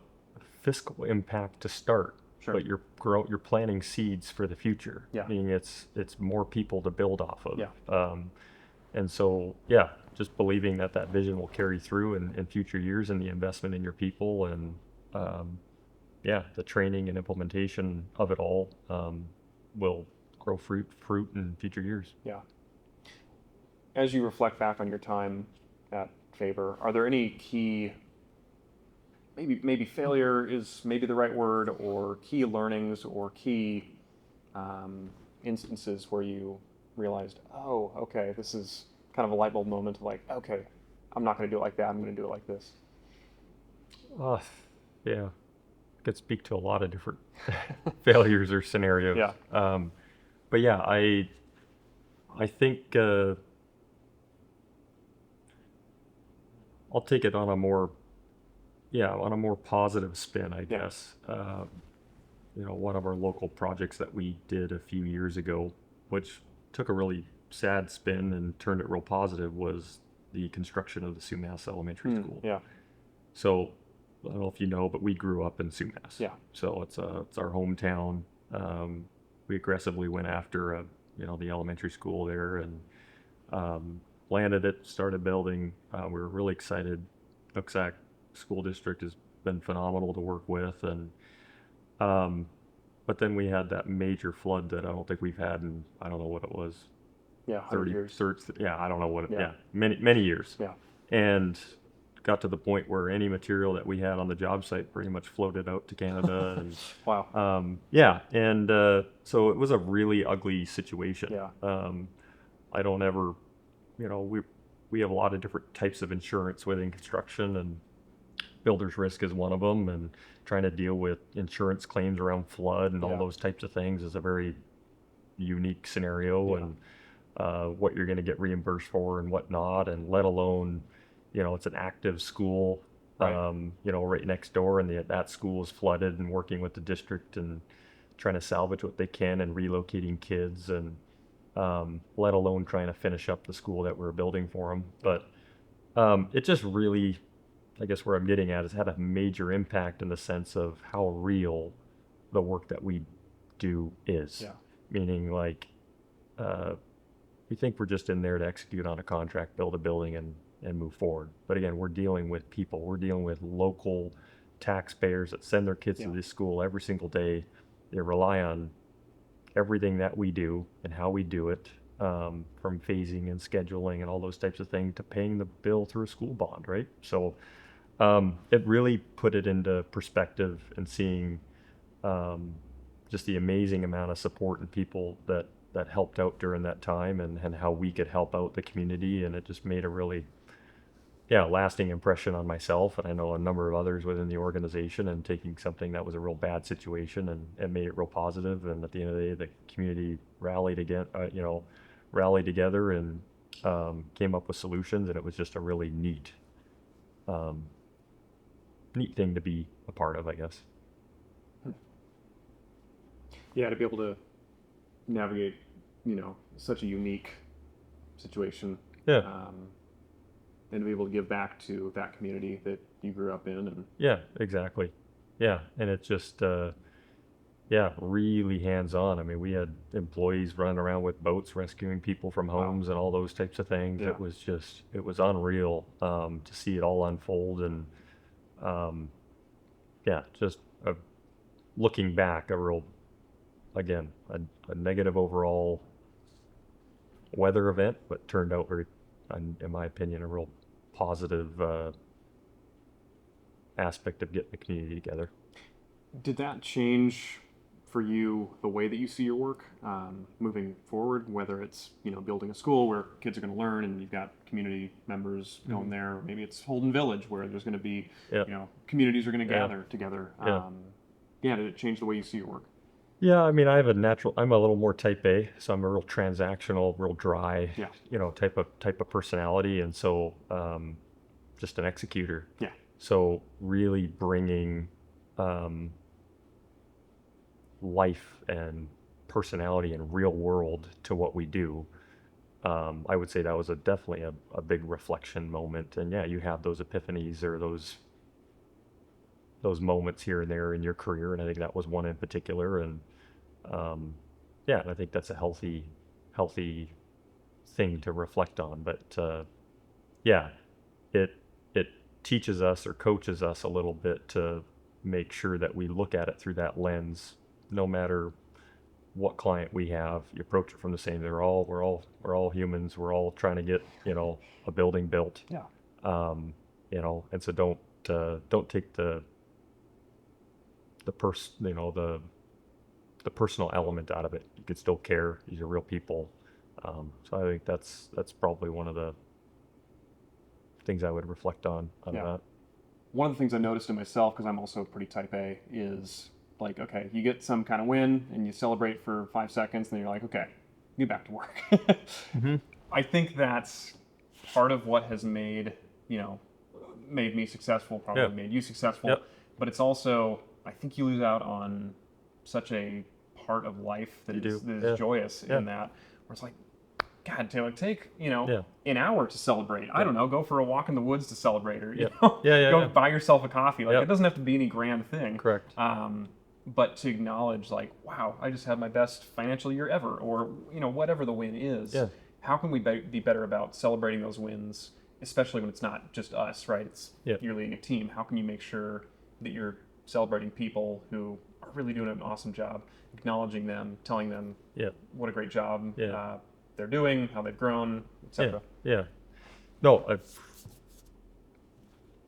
fiscal impact to start, Sure. but you're planting seeds for the future. Yeah. Meaning it's more people to build off of. Yeah. And so, yeah, just believing that vision will carry through in future years, and the investment in your people, and um, yeah, the training and implementation of it all will grow fruit in future years. Yeah. As you reflect back on your time at Faber, are there any key, maybe failure is maybe the right word, or key learnings or key um, instances where you realized, oh, okay, this is kind of a light bulb moment of like, okay, I'm not going to do it like that. I'm going to do it like this. Uh, yeah. could speak to a lot of different failures or scenarios. Yeah. But yeah, I think I'll take it on a more positive spin, I Yeah. guess. One of our local projects that we did a few years ago, which took a really sad spin and turned it real positive, was the construction of the Sumas Elementary School. Yeah. So I don't know if you know, but we grew up in Sumas. Yeah. So it's our hometown. We aggressively went after the elementary school there and landed it, started building. We were really excited. Nooksack School District has been phenomenal to work with, and but then we had that major flood that I don't think we've had in, I don't know what it was, Yeah. 100 years. yeah, I don't know what, Yeah. many years. Yeah. And got to the point where any material that we had on the job site pretty much floated out to Canada. And Wow. yeah, and so it was a really ugly situation. Yeah. I don't ever, we have a lot of different types of insurance within construction, and builder's risk is one of them, and trying to deal with insurance claims around flood and all Yeah. those types of things is a very unique scenario. Yeah. And what you're going to get reimbursed for and whatnot, and let alone, it's an active school, Right. right next door, and that school is flooded, and working with the district and trying to salvage what they can and relocating kids, and let alone trying to finish up the school that we're building for them. But it just really, I guess where I'm getting at is, had a major impact in the sense of how real the work that we do is. Yeah. Meaning, like, we think we're just in there to execute on a contract, build a building, and move forward. But again, we're dealing with people. We're dealing with local taxpayers that send their kids to Yeah. this school every single day. They rely on everything that we do and how we do it, from phasing and scheduling and all those types of things to paying the bill through a school bond, right? So it really put it into perspective, and seeing just the amazing amount of support and people that helped out during that time, and how we could help out the community. And it just made a really lasting impression on myself, and I know a number of others within the organization, and taking something that was a real bad situation and made it real positive. And at the end of the day, the community rallied again, rallied together, and came up with solutions. And it was just a really um, neat thing to be a part of, I guess. Yeah. To be able to navigate, such a unique situation. Yeah. And to be able to give back to that community that you grew up in. And Yeah, exactly. Yeah, and it's just really hands-on. I mean, we had employees running around with boats rescuing people from Wow. homes and all those types of things. Yeah. It was unreal, to see it all unfold. And um, just looking back, again, a negative overall weather event, but turned out very, in my opinion, a real positive aspect of getting the community together. Did that change for you the way that you see your work, moving forward? Whether it's building a school where kids are going to learn, and you've got community members going there, or maybe it's Holden Village where there's going to be Yeah. communities are going to Yeah. gather together. Yeah. Did it change the way you see your work? Yeah, I mean, I'm a little more type A, so I'm a real transactional, real dry, Yeah. type of personality. And so, just an executor. Yeah. So really bringing life and personality and real world to what we do. I would say that was definitely a big reflection moment. And yeah, you have those epiphanies, or those moments here and there in your career, and I think that was one in particular. And and I think that's a healthy thing to reflect on. But it teaches us, or coaches us a little bit, to make sure that we look at it through that lens. No matter what client we have, you approach it from the same. We're all humans. We're all trying to get a building built. Yeah. And so don't take the personal element out of it. You could still care. These are real people. So I think that's probably one of the things I would reflect on Yeah. that. one of the things I noticed in myself, because I'm also pretty type A, is like, okay, you get some kind of win and you celebrate for 5 seconds, and then you're like, okay, get back to work. Mm-hmm. I think that's part of what has made me successful, probably Yeah. made you successful. Yep. But it's also, I think you lose out on such a part of life You do. that is Yeah. joyous Yeah. in that, where it's like, God, Taylor, take Yeah. an hour to celebrate. I don't know, go for a walk in the woods to celebrate, or Yeah. Yeah. go Yeah. buy yourself a coffee. Like Yep. it doesn't have to be any grand thing. Correct. But to acknowledge, like, wow, I just had my best financial year ever, or whatever the win is. Yeah. How can we be better about celebrating those wins, especially when it's not just us, right? It's Yep. you're leading a team. How can you make sure that you're celebrating people who are really doing an awesome job, acknowledging them, telling them Yep. what a great job Yeah. they're doing, how they've grown, Yeah. etc. Yeah. No,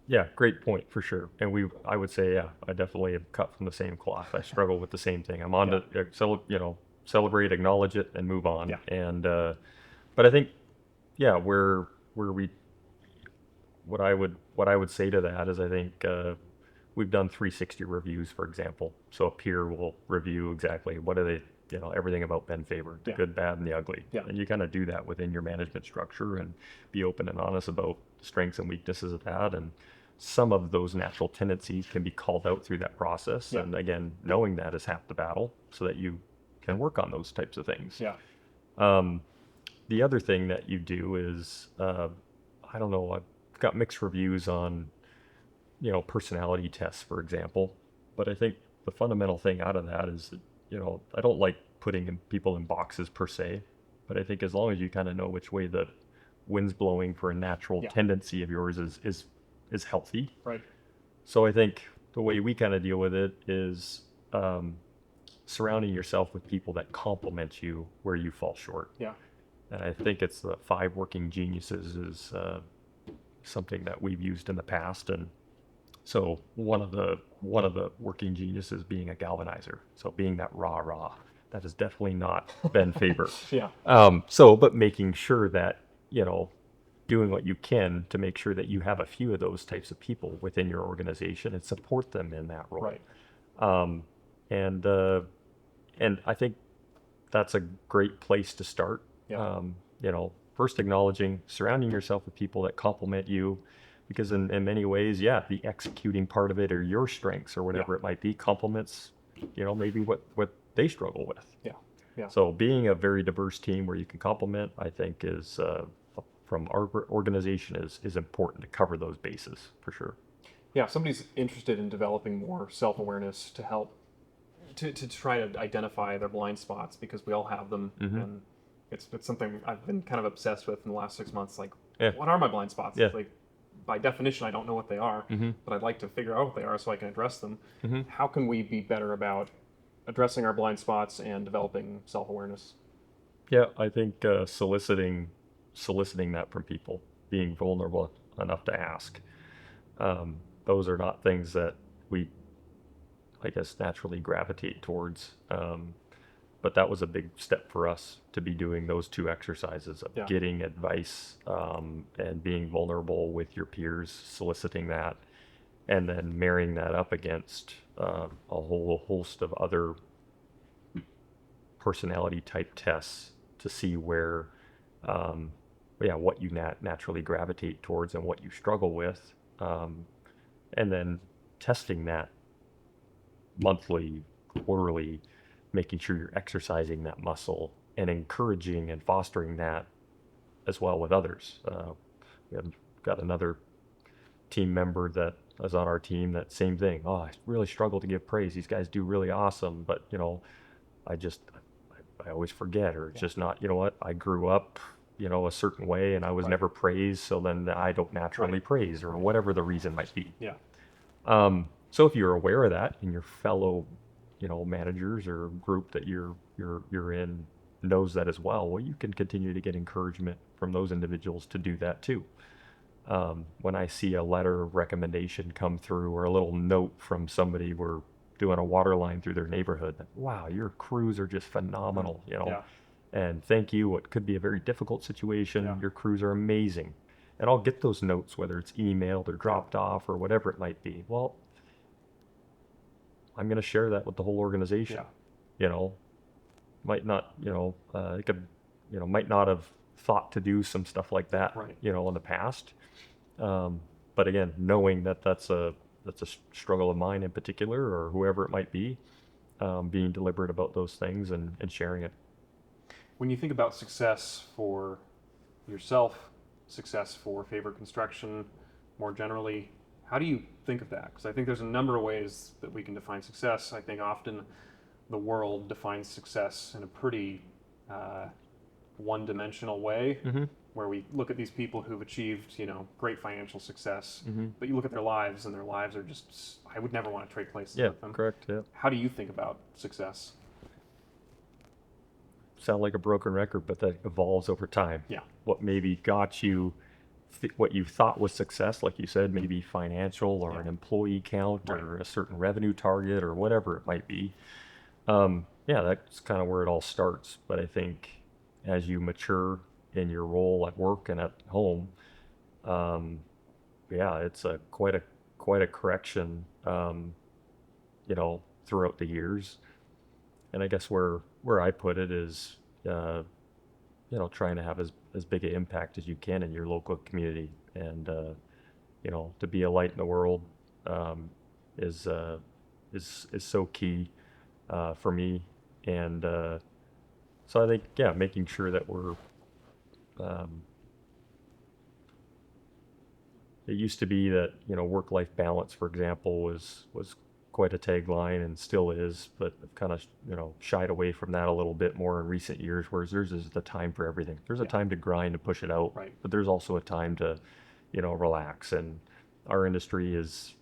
yeah, great point for sure. And I would say, yeah, I definitely am cut from the same cloth. I struggle with the same thing. I'm on Yeah. to, celebrate, acknowledge it, and move on. Yeah. And, but I think, yeah, where we, what I would say to that is I think, we've done 360 reviews, for example. So a peer will review exactly what are they, everything about Ben Faber, the Yeah. good, bad, and the ugly. Yeah. And you kind of do that within your management structure and be open and honest about the strengths and weaknesses of that. And some of those natural tendencies can be called out through that process. Yeah. And again, knowing that is half the battle so that you can work on those types of things. Yeah. The other thing that you do is, I don't know, I've got mixed reviews on, personality tests, for example. But I think the fundamental thing out of that is that, I don't like putting people in boxes per se, but I think as long as you kind of know which way the wind's blowing for a natural Yeah. tendency of yours is healthy. Right. So I think the way we kind of deal with it is surrounding yourself with people that complement you where you fall short. Yeah. And I think it's the 5 working geniuses is something that we've used in the past. And so one of the working geniuses being a galvanizer. So being that rah. That is definitely not Ben Faber. Yeah. But making sure that, doing what you can to make sure that you have a few of those types of people within your organization and support them in that role. Right. And I think that's a great place to start. Yeah. First acknowledging, surrounding yourself with people that complement you, because in many ways, yeah, the executing part of it or your strengths or whatever Yeah. it might be complements, maybe what they struggle with. Yeah. Yeah. So being a very diverse team where you can complement, I think is, from our organization is important to cover those bases for sure. Yeah, if somebody's interested in developing more self-awareness to help to try to identify their blind spots, because we all have them, and it's something I've been kind of obsessed with in the last 6 months. Like, Yeah. what are my blind spots? Yeah. Like, by definition, I don't know what they are, but I'd like to figure out what they are so I can address them. How can we be better about addressing our blind spots and developing self-awareness? Yeah, I think soliciting that from people, being vulnerable enough to ask. Those are not things that we, I guess, naturally gravitate towards. But that was a big step for us to be doing those 2 exercises of Yeah. getting advice and being vulnerable with your peers, soliciting that, and then marrying that up against a whole host of other personality type tests to see where, what you naturally gravitate towards and what you struggle with. And then testing that monthly, quarterly, making sure you're exercising that muscle and encouraging and fostering that as well with others. We have got another team member that is on our team that same thing. Oh, I really struggle to give praise. These guys do really awesome, but I always forget, or it's just not, I grew up, a certain way and I was Right. never praised. So then I don't naturally Right. praise, or whatever the reason might be. Yeah. So if you're aware of that and your fellow, managers or group that you're in knows that as well, you can continue to get encouragement from those individuals to do that too. When I see a letter of recommendation come through or a little note from somebody, we're doing a water line through their neighborhood, wow, your crews are just phenomenal, Yeah. and thank you. What could be a very difficult situation, Yeah. your crews are amazing. and I'll get those notes, whether it's emailed or dropped off or whatever it might be. Well, I'm going to share that with the whole organization. Yeah. You know, might not, it could, might not have thought to do some stuff like that, Right. in the past. But again, knowing that that's a struggle of mine in particular, or whoever it might be, being deliberate about those things and sharing it. When you think about success for yourself, success for Faber Construction more generally, how do you think of that? Because I think there's a number of ways that we can define success. I think often the world defines success in a pretty one-dimensional way, where we look at these people who've achieved, great financial success, but you look at their lives, and their lives are just, I would never want to trade places with them. Correct. Yeah. How do you think about success? Sound like a broken record, but that evolves over time. Yeah. What maybe got you, what you thought was success, like you said, maybe financial or an employee count or a certain revenue target or whatever it might be. That's kind of where it all starts. But I think as you mature in your role at work and at home, it's quite a correction, throughout the years. And I guess where I put it is, trying to have as big an impact as you can in your local community, and to be a light in the world is so key for me. And so I think making sure that we're it used to be that work-life balance, for example, was quite a tagline and still is, but I've kind of shied away from that a little bit more in recent years, whereas there's the time for everything. There's a time to grind and push it out, but there's also a time to relax. And our industry is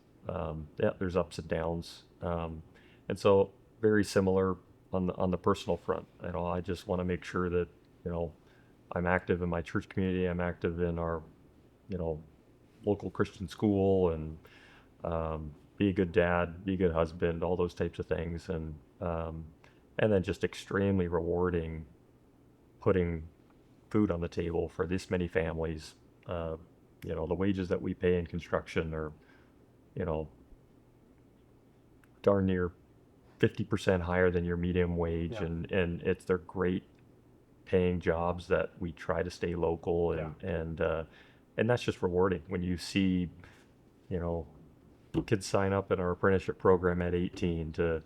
there's ups and downs, and so very similar on the personal front. I just want to make sure that I'm active in my church community, I'm active in our local Christian school, and be a good dad, be a good husband, all those types of things. And then just extremely rewarding putting food on the table for this many families. The wages that we pay in construction are, darn near 50% higher than your medium wage. And they're great paying jobs that we try to stay local, and that's just rewarding when you see, kids sign up in our apprenticeship program at 18 to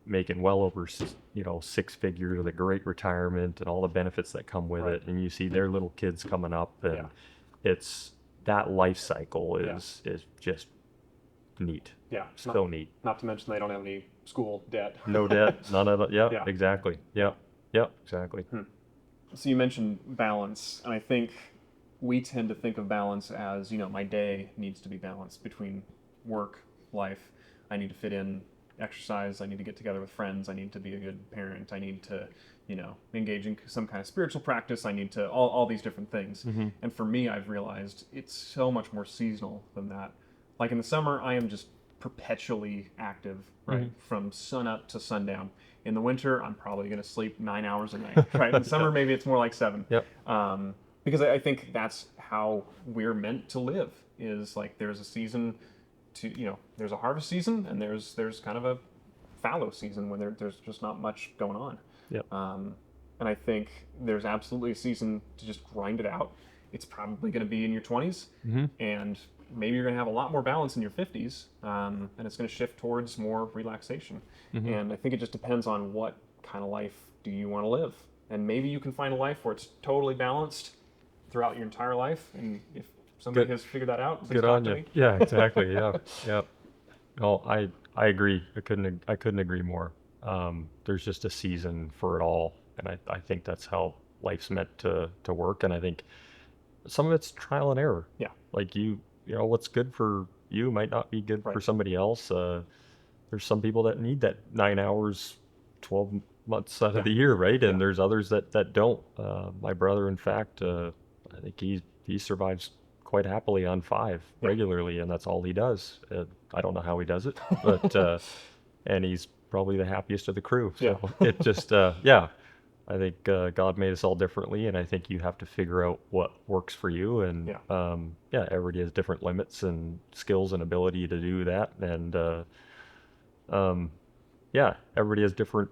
making well over, 6 figures with a great retirement and all the benefits that come with it. And you see their little kids coming up, and it's that life cycle is just neat. Yeah. So neat. Not to mention they don't have any school debt. No debt, none of it. Yeah, exactly. Yeah, exactly. So you mentioned balance, and I think we tend to think of balance as, my day needs to be balanced between work, life. I need to fit in exercise. I need to get together with friends. I need to be a good parent. I need to, engage in some kind of spiritual practice. I need to all these different things. And for me, I've realized it's so much more seasonal than that. Like in the summer, I am just perpetually active, right? From sun up to sundown. In the winter, I'm probably going to sleep 9 hours a night, right? In the summer, maybe it's more like 7. Because I think that's how we're meant to live, is like there's a season to, there's a harvest season, and there's kind of a fallow season when there's just not much going on. And I think there's absolutely a season to just grind it out. It's probably going to be in your 20s, and maybe you're going to have a lot more balance in your 50s, and it's going to shift towards more relaxation. And I think it just depends on what kind of life do you want to live. And maybe you can find a life where it's totally balanced throughout your entire life, and if somebody has figured that out, please good talk on to you. me. Yeah, exactly. Yeah. No, I agree. I couldn't agree more. There's just a season for it all, and I think that's how life's meant to work. And I think some of it's trial and error. Yeah. Like what's good for you might not be good for somebody else. There's some people that need that 9 hours, 12 months out of the year, right? And there's others that don't. My brother, in fact, I think he survives quite happily on 5 regularly, and that's all he does. I don't know how he does it, but and he's probably the happiest of the crew. So it just I think God made us all differently, and I think you have to figure out what works for you. And Yeah. yeah, everybody has different limits and skills and ability to do that. And um, yeah, everybody has different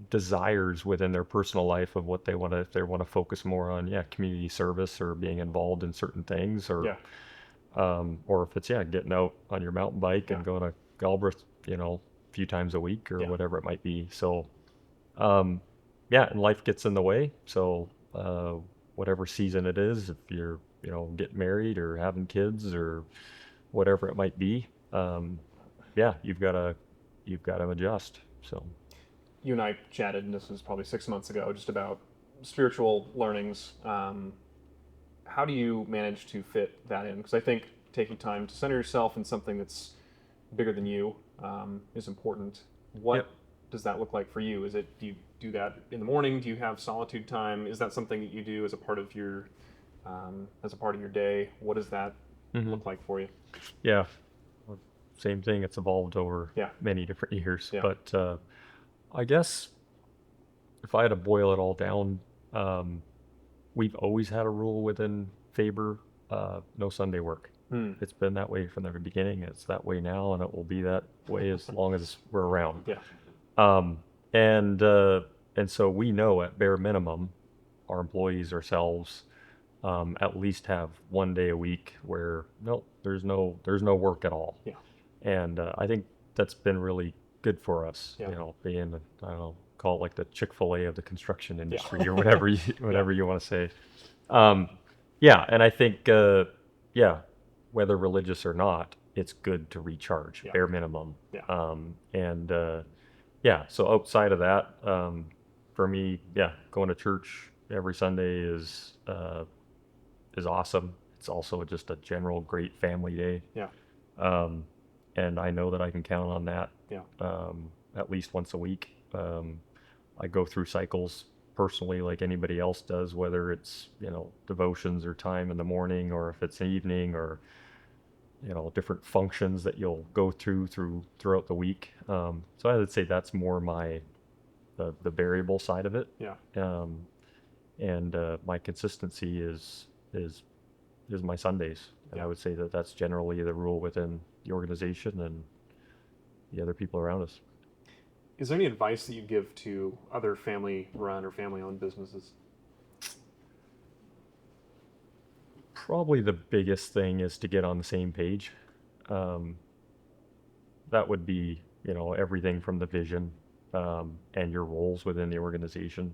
desires within their personal life of what they want to, if they want to focus more on, yeah, community service or being involved in certain things, Yeah. or if it's, yeah, getting out on your mountain bike Yeah. and going to Galbraith, a few times a week or Yeah. whatever it might be. So, um, yeah, and life gets in the way. So, whatever season it is, if you're, getting married or having kids or whatever it might be, yeah, you've got to adjust. So, You and I chatted, and this was probably 6 months ago, just about spiritual learnings. How do you manage to fit that in? Because I think taking time to center yourself in something that's bigger than you is important. yep. What does that look like for you? Is it, do you do that in the morning? Do you have solitude time? Is that something that you do as a part of your day? What does that hmm look like for you? Yeah. Well, same thing. It's evolved over Yeah. many different years, Yeah. but I guess if I had to boil it all down, um, we've always had a rule within Faber, no Sunday work. Hmm. It's been that way from the very beginning. It's that way now, and it will be that way as long as we're around. Yeah. Um, and so we know at bare minimum, our employees ourselves at least have one day a week where no, there's no work at all. Yeah. And I think that's been really good for us. Yeah. Being I don't know, call it like the Chick-fil-A of the construction Yeah. industry or whatever you Yeah. want to say. Um, yeah, and I think yeah, whether religious or not, it's good to recharge, Yeah. bare minimum. Yeah. And yeah, so outside of that, for me, yeah, going to church every Sunday is awesome. It's also just a general great family day. Yeah. Um, and I know that I can count on that Yeah. at least once a week. I go through cycles personally like anybody else does, whether it's, devotions or time in the morning or if it's evening or, different functions that you'll go throughout the week. So I would say that's more the variable side of it. Yeah. Um, and my consistency is my Sundays. And I Yeah. would say that that's generally the rule within the organization and the other people around us. Is there any advice that you give to other family run or family owned businesses? Probably the biggest thing is to get on the same page. Um, that would be, everything from the vision and your roles within the organization.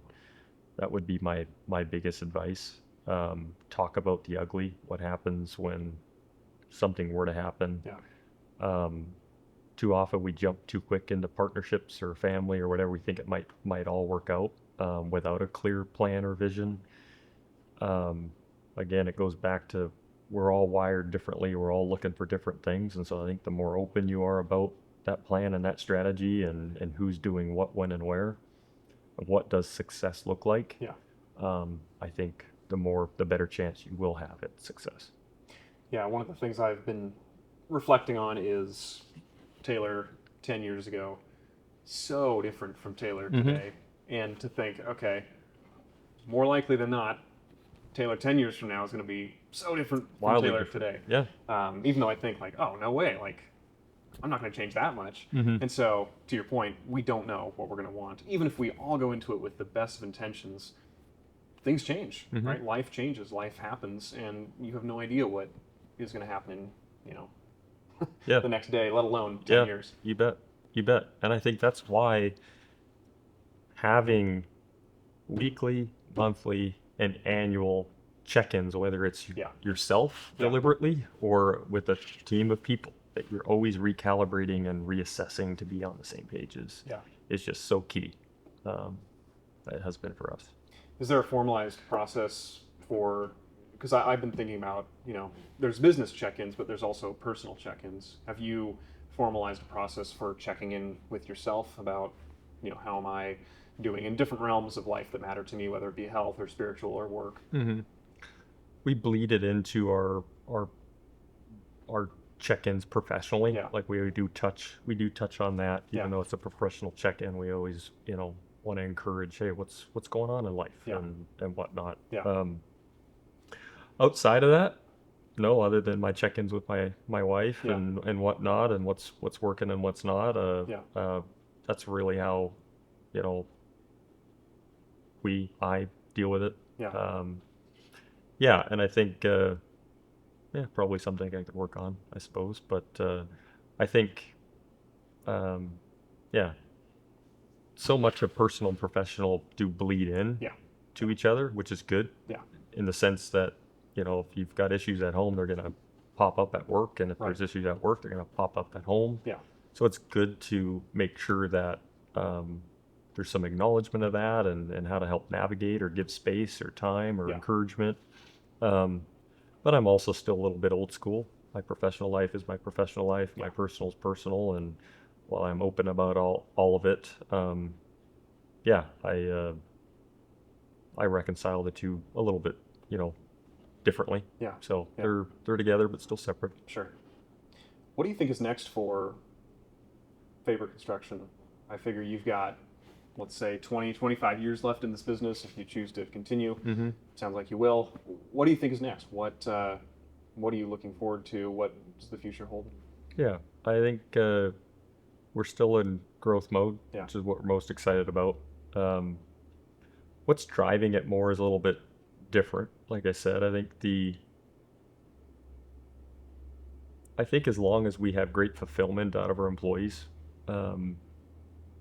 That would be my biggest advice. Talk about the ugly, what happens when something were to happen. Yeah. Um, too often we jump too quick into partnerships or family or whatever we think it might all work out without a clear plan or vision. Um, Again, it goes back to we're all wired differently. We're all looking for different things, and so I think the more open you are about that plan and that strategy and who's doing what, when, and where, and what does success look like, Yeah. I think the better chance you will have at success. Yeah. One of the things I've been reflecting on is Taylor 10 years ago, so different from Taylor today. And to think, okay, more likely than not, Taylor 10 years from now is going to be so different from Wildly Taylor different. today. Yeah. Even though I think, like, oh, no way, like, I'm not going to change that much. Mhm. And so, to your point, we don't know what we're going to want. Even if we all go into it with the best of intentions, things change, right? Life changes, life happens, and you have no idea what is going to happen in, Yeah. the next day, let alone 10 Yeah. years. You bet. You bet. And I think that's why having weekly, monthly, and annual check-ins, whether it's Yeah. yourself Yeah. deliberately or with a team of people, that you're always recalibrating and reassessing to be on the same pages, Yeah. is just so key. It has been for us. Is there a formalized process for, because I've been thinking about, there's business check-ins, but there's also personal check-ins. Have you formalized a process for checking in with yourself about, how am I doing in different realms of life that matter to me, whether it be health or spiritual or work? We bleed it into our check-ins professionally. Yeah. Like we do touch on that, Yeah. even though it's a professional check-in. We always, want to encourage, hey, what's going on in life Yeah. and whatnot. Yeah. Outside of that, no, other than my check-ins with my wife Yeah. and whatnot, and what's working and what's not. Yeah. That's really how, you know, I deal with it. Yeah. Um, yeah, and I think yeah, probably something I could work on, I suppose. But I think um, yeah, so much of personal and professional do bleed in Yeah. to each other, which is good Yeah. in the sense that, you know, if you've got issues at home, they're gonna pop up at work, and if Right. there's issues at work, they're gonna pop up at home. Yeah. So it's good to make sure that um, there's some acknowledgement of that and how to help navigate or give space or time or Yeah. encouragement. Um, but I'm also still a little bit old school. My professional life is my professional life. Yeah. My personal is personal, and while I'm open about all of it, yeah, I reconcile the two a little bit, you know, differently. Yeah. So Yeah. they're together but still separate. Sure. What do you think is next for Faber Construction? I figure you've got, let's say, 20, 25 years left in this business if you choose to continue. Mm-hmm. Sounds like you will. What do you think is next? What are you looking forward to? What does the future hold? Yeah, I think we're still in growth mode, Yeah. which is what we're most excited about. Um, what's driving it more is a little bit different. Like I said, I think as long as we have great fulfillment out of our employees, um,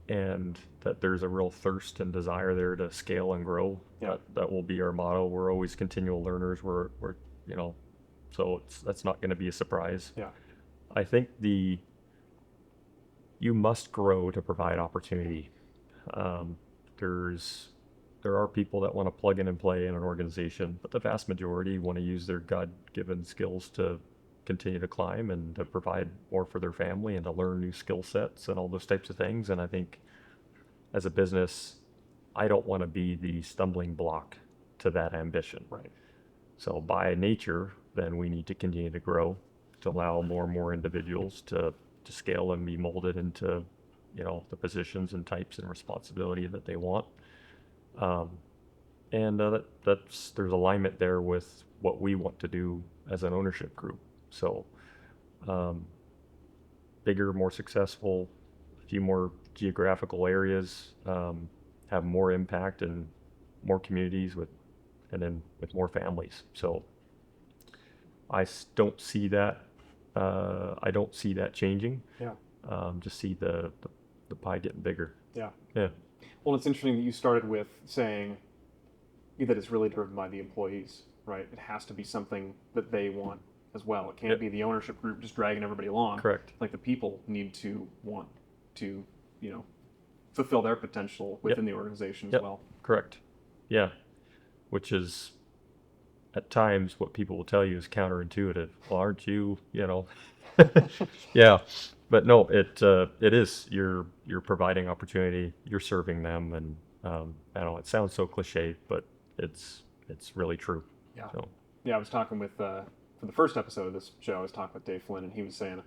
and that there's a real thirst and desire there to scale and grow, Yeah. that will be our motto. We're always continual learners. We're you know, so that's not going to be a surprise. Yeah. I think you must grow to provide opportunity. Um, there are people that want to plug in and play in an organization, but the vast majority want to use their God-given skills to continue to climb and to provide more for their family and to learn new skill sets and all those types of things. And I think as a business, I don't want to be the stumbling block to that ambition. Right. So by nature, then we need to continue to grow to allow more and more individuals to scale and be molded into, you know, the positions and types and responsibility that they want. Um, and there's alignment there with what we want to do as an ownership group. So um, bigger, more successful, a few more geographical areas, have more impact and more communities and then with more families. So don't see that. I don't see that changing. Yeah. Just see the pie getting bigger. Yeah. Yeah. Well, it's interesting that you started with saying that it's really driven by the employees, right? It has to be something that they want as well. It can't Yep. be the ownership group just dragging everybody along. Correct. Like the people need to want to, you know, fulfill their potential within the organization as Yep. well. Correct. Yeah. Which is at times what people will tell you is counterintuitive. Well, aren't you, you know? Yeah. But no, it is. You're providing opportunity. You're serving them, and I don't know. It sounds so cliche, but it's really true. Yeah. So Yeah, I was talking with for the first episode of this show. I was talking with Dave Flynn, and he was saying,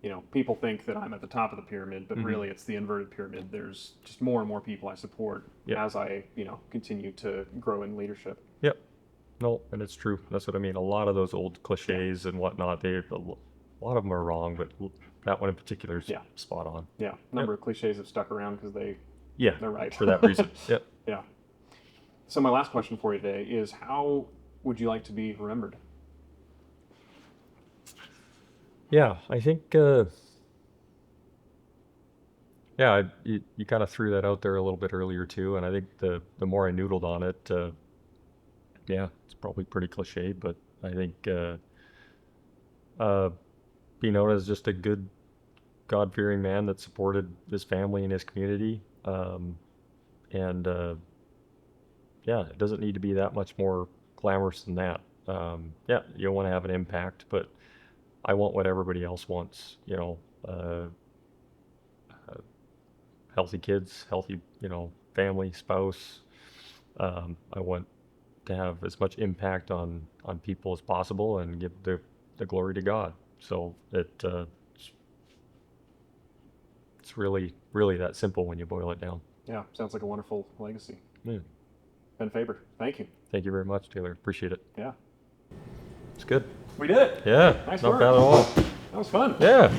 you know, people think that I'm at the top of the pyramid, but really it's the inverted pyramid. There's just more and more people I support Yep. as I, you know, continue to grow in leadership. yep. No, and it's true. That's what I mean. A lot of those old cliches and whatnot, a lot of them are wrong, but that one in particular is Yeah. spot on. Yeah, number of cliches have stuck around because Yeah. they're right. For that reason. Yep. Yeah. So my last question for you today is: how would you like to be remembered? Yeah, I think. Yeah, you kind of threw that out there a little bit earlier too, and I think the more I noodled on it, yeah, it's probably pretty cliche, but I think uh, being known as just a good, God-fearing man that supported his family and his community, and yeah, it doesn't need to be that much more glamorous than that. Yeah, you want to have an impact, but I want what everybody else wants, you know. Healthy kids, healthy, you know, family, spouse. I want to have as much impact on people as possible and give the glory to God. So it's really that simple when you boil it down. Yeah, sounds like a wonderful legacy. Yeah. Ben Faber, thank you. Thank you very much, Taylor. Appreciate it. Yeah. It's good. We did it. Yeah, Nice not work. bad at all. That was fun. Yeah.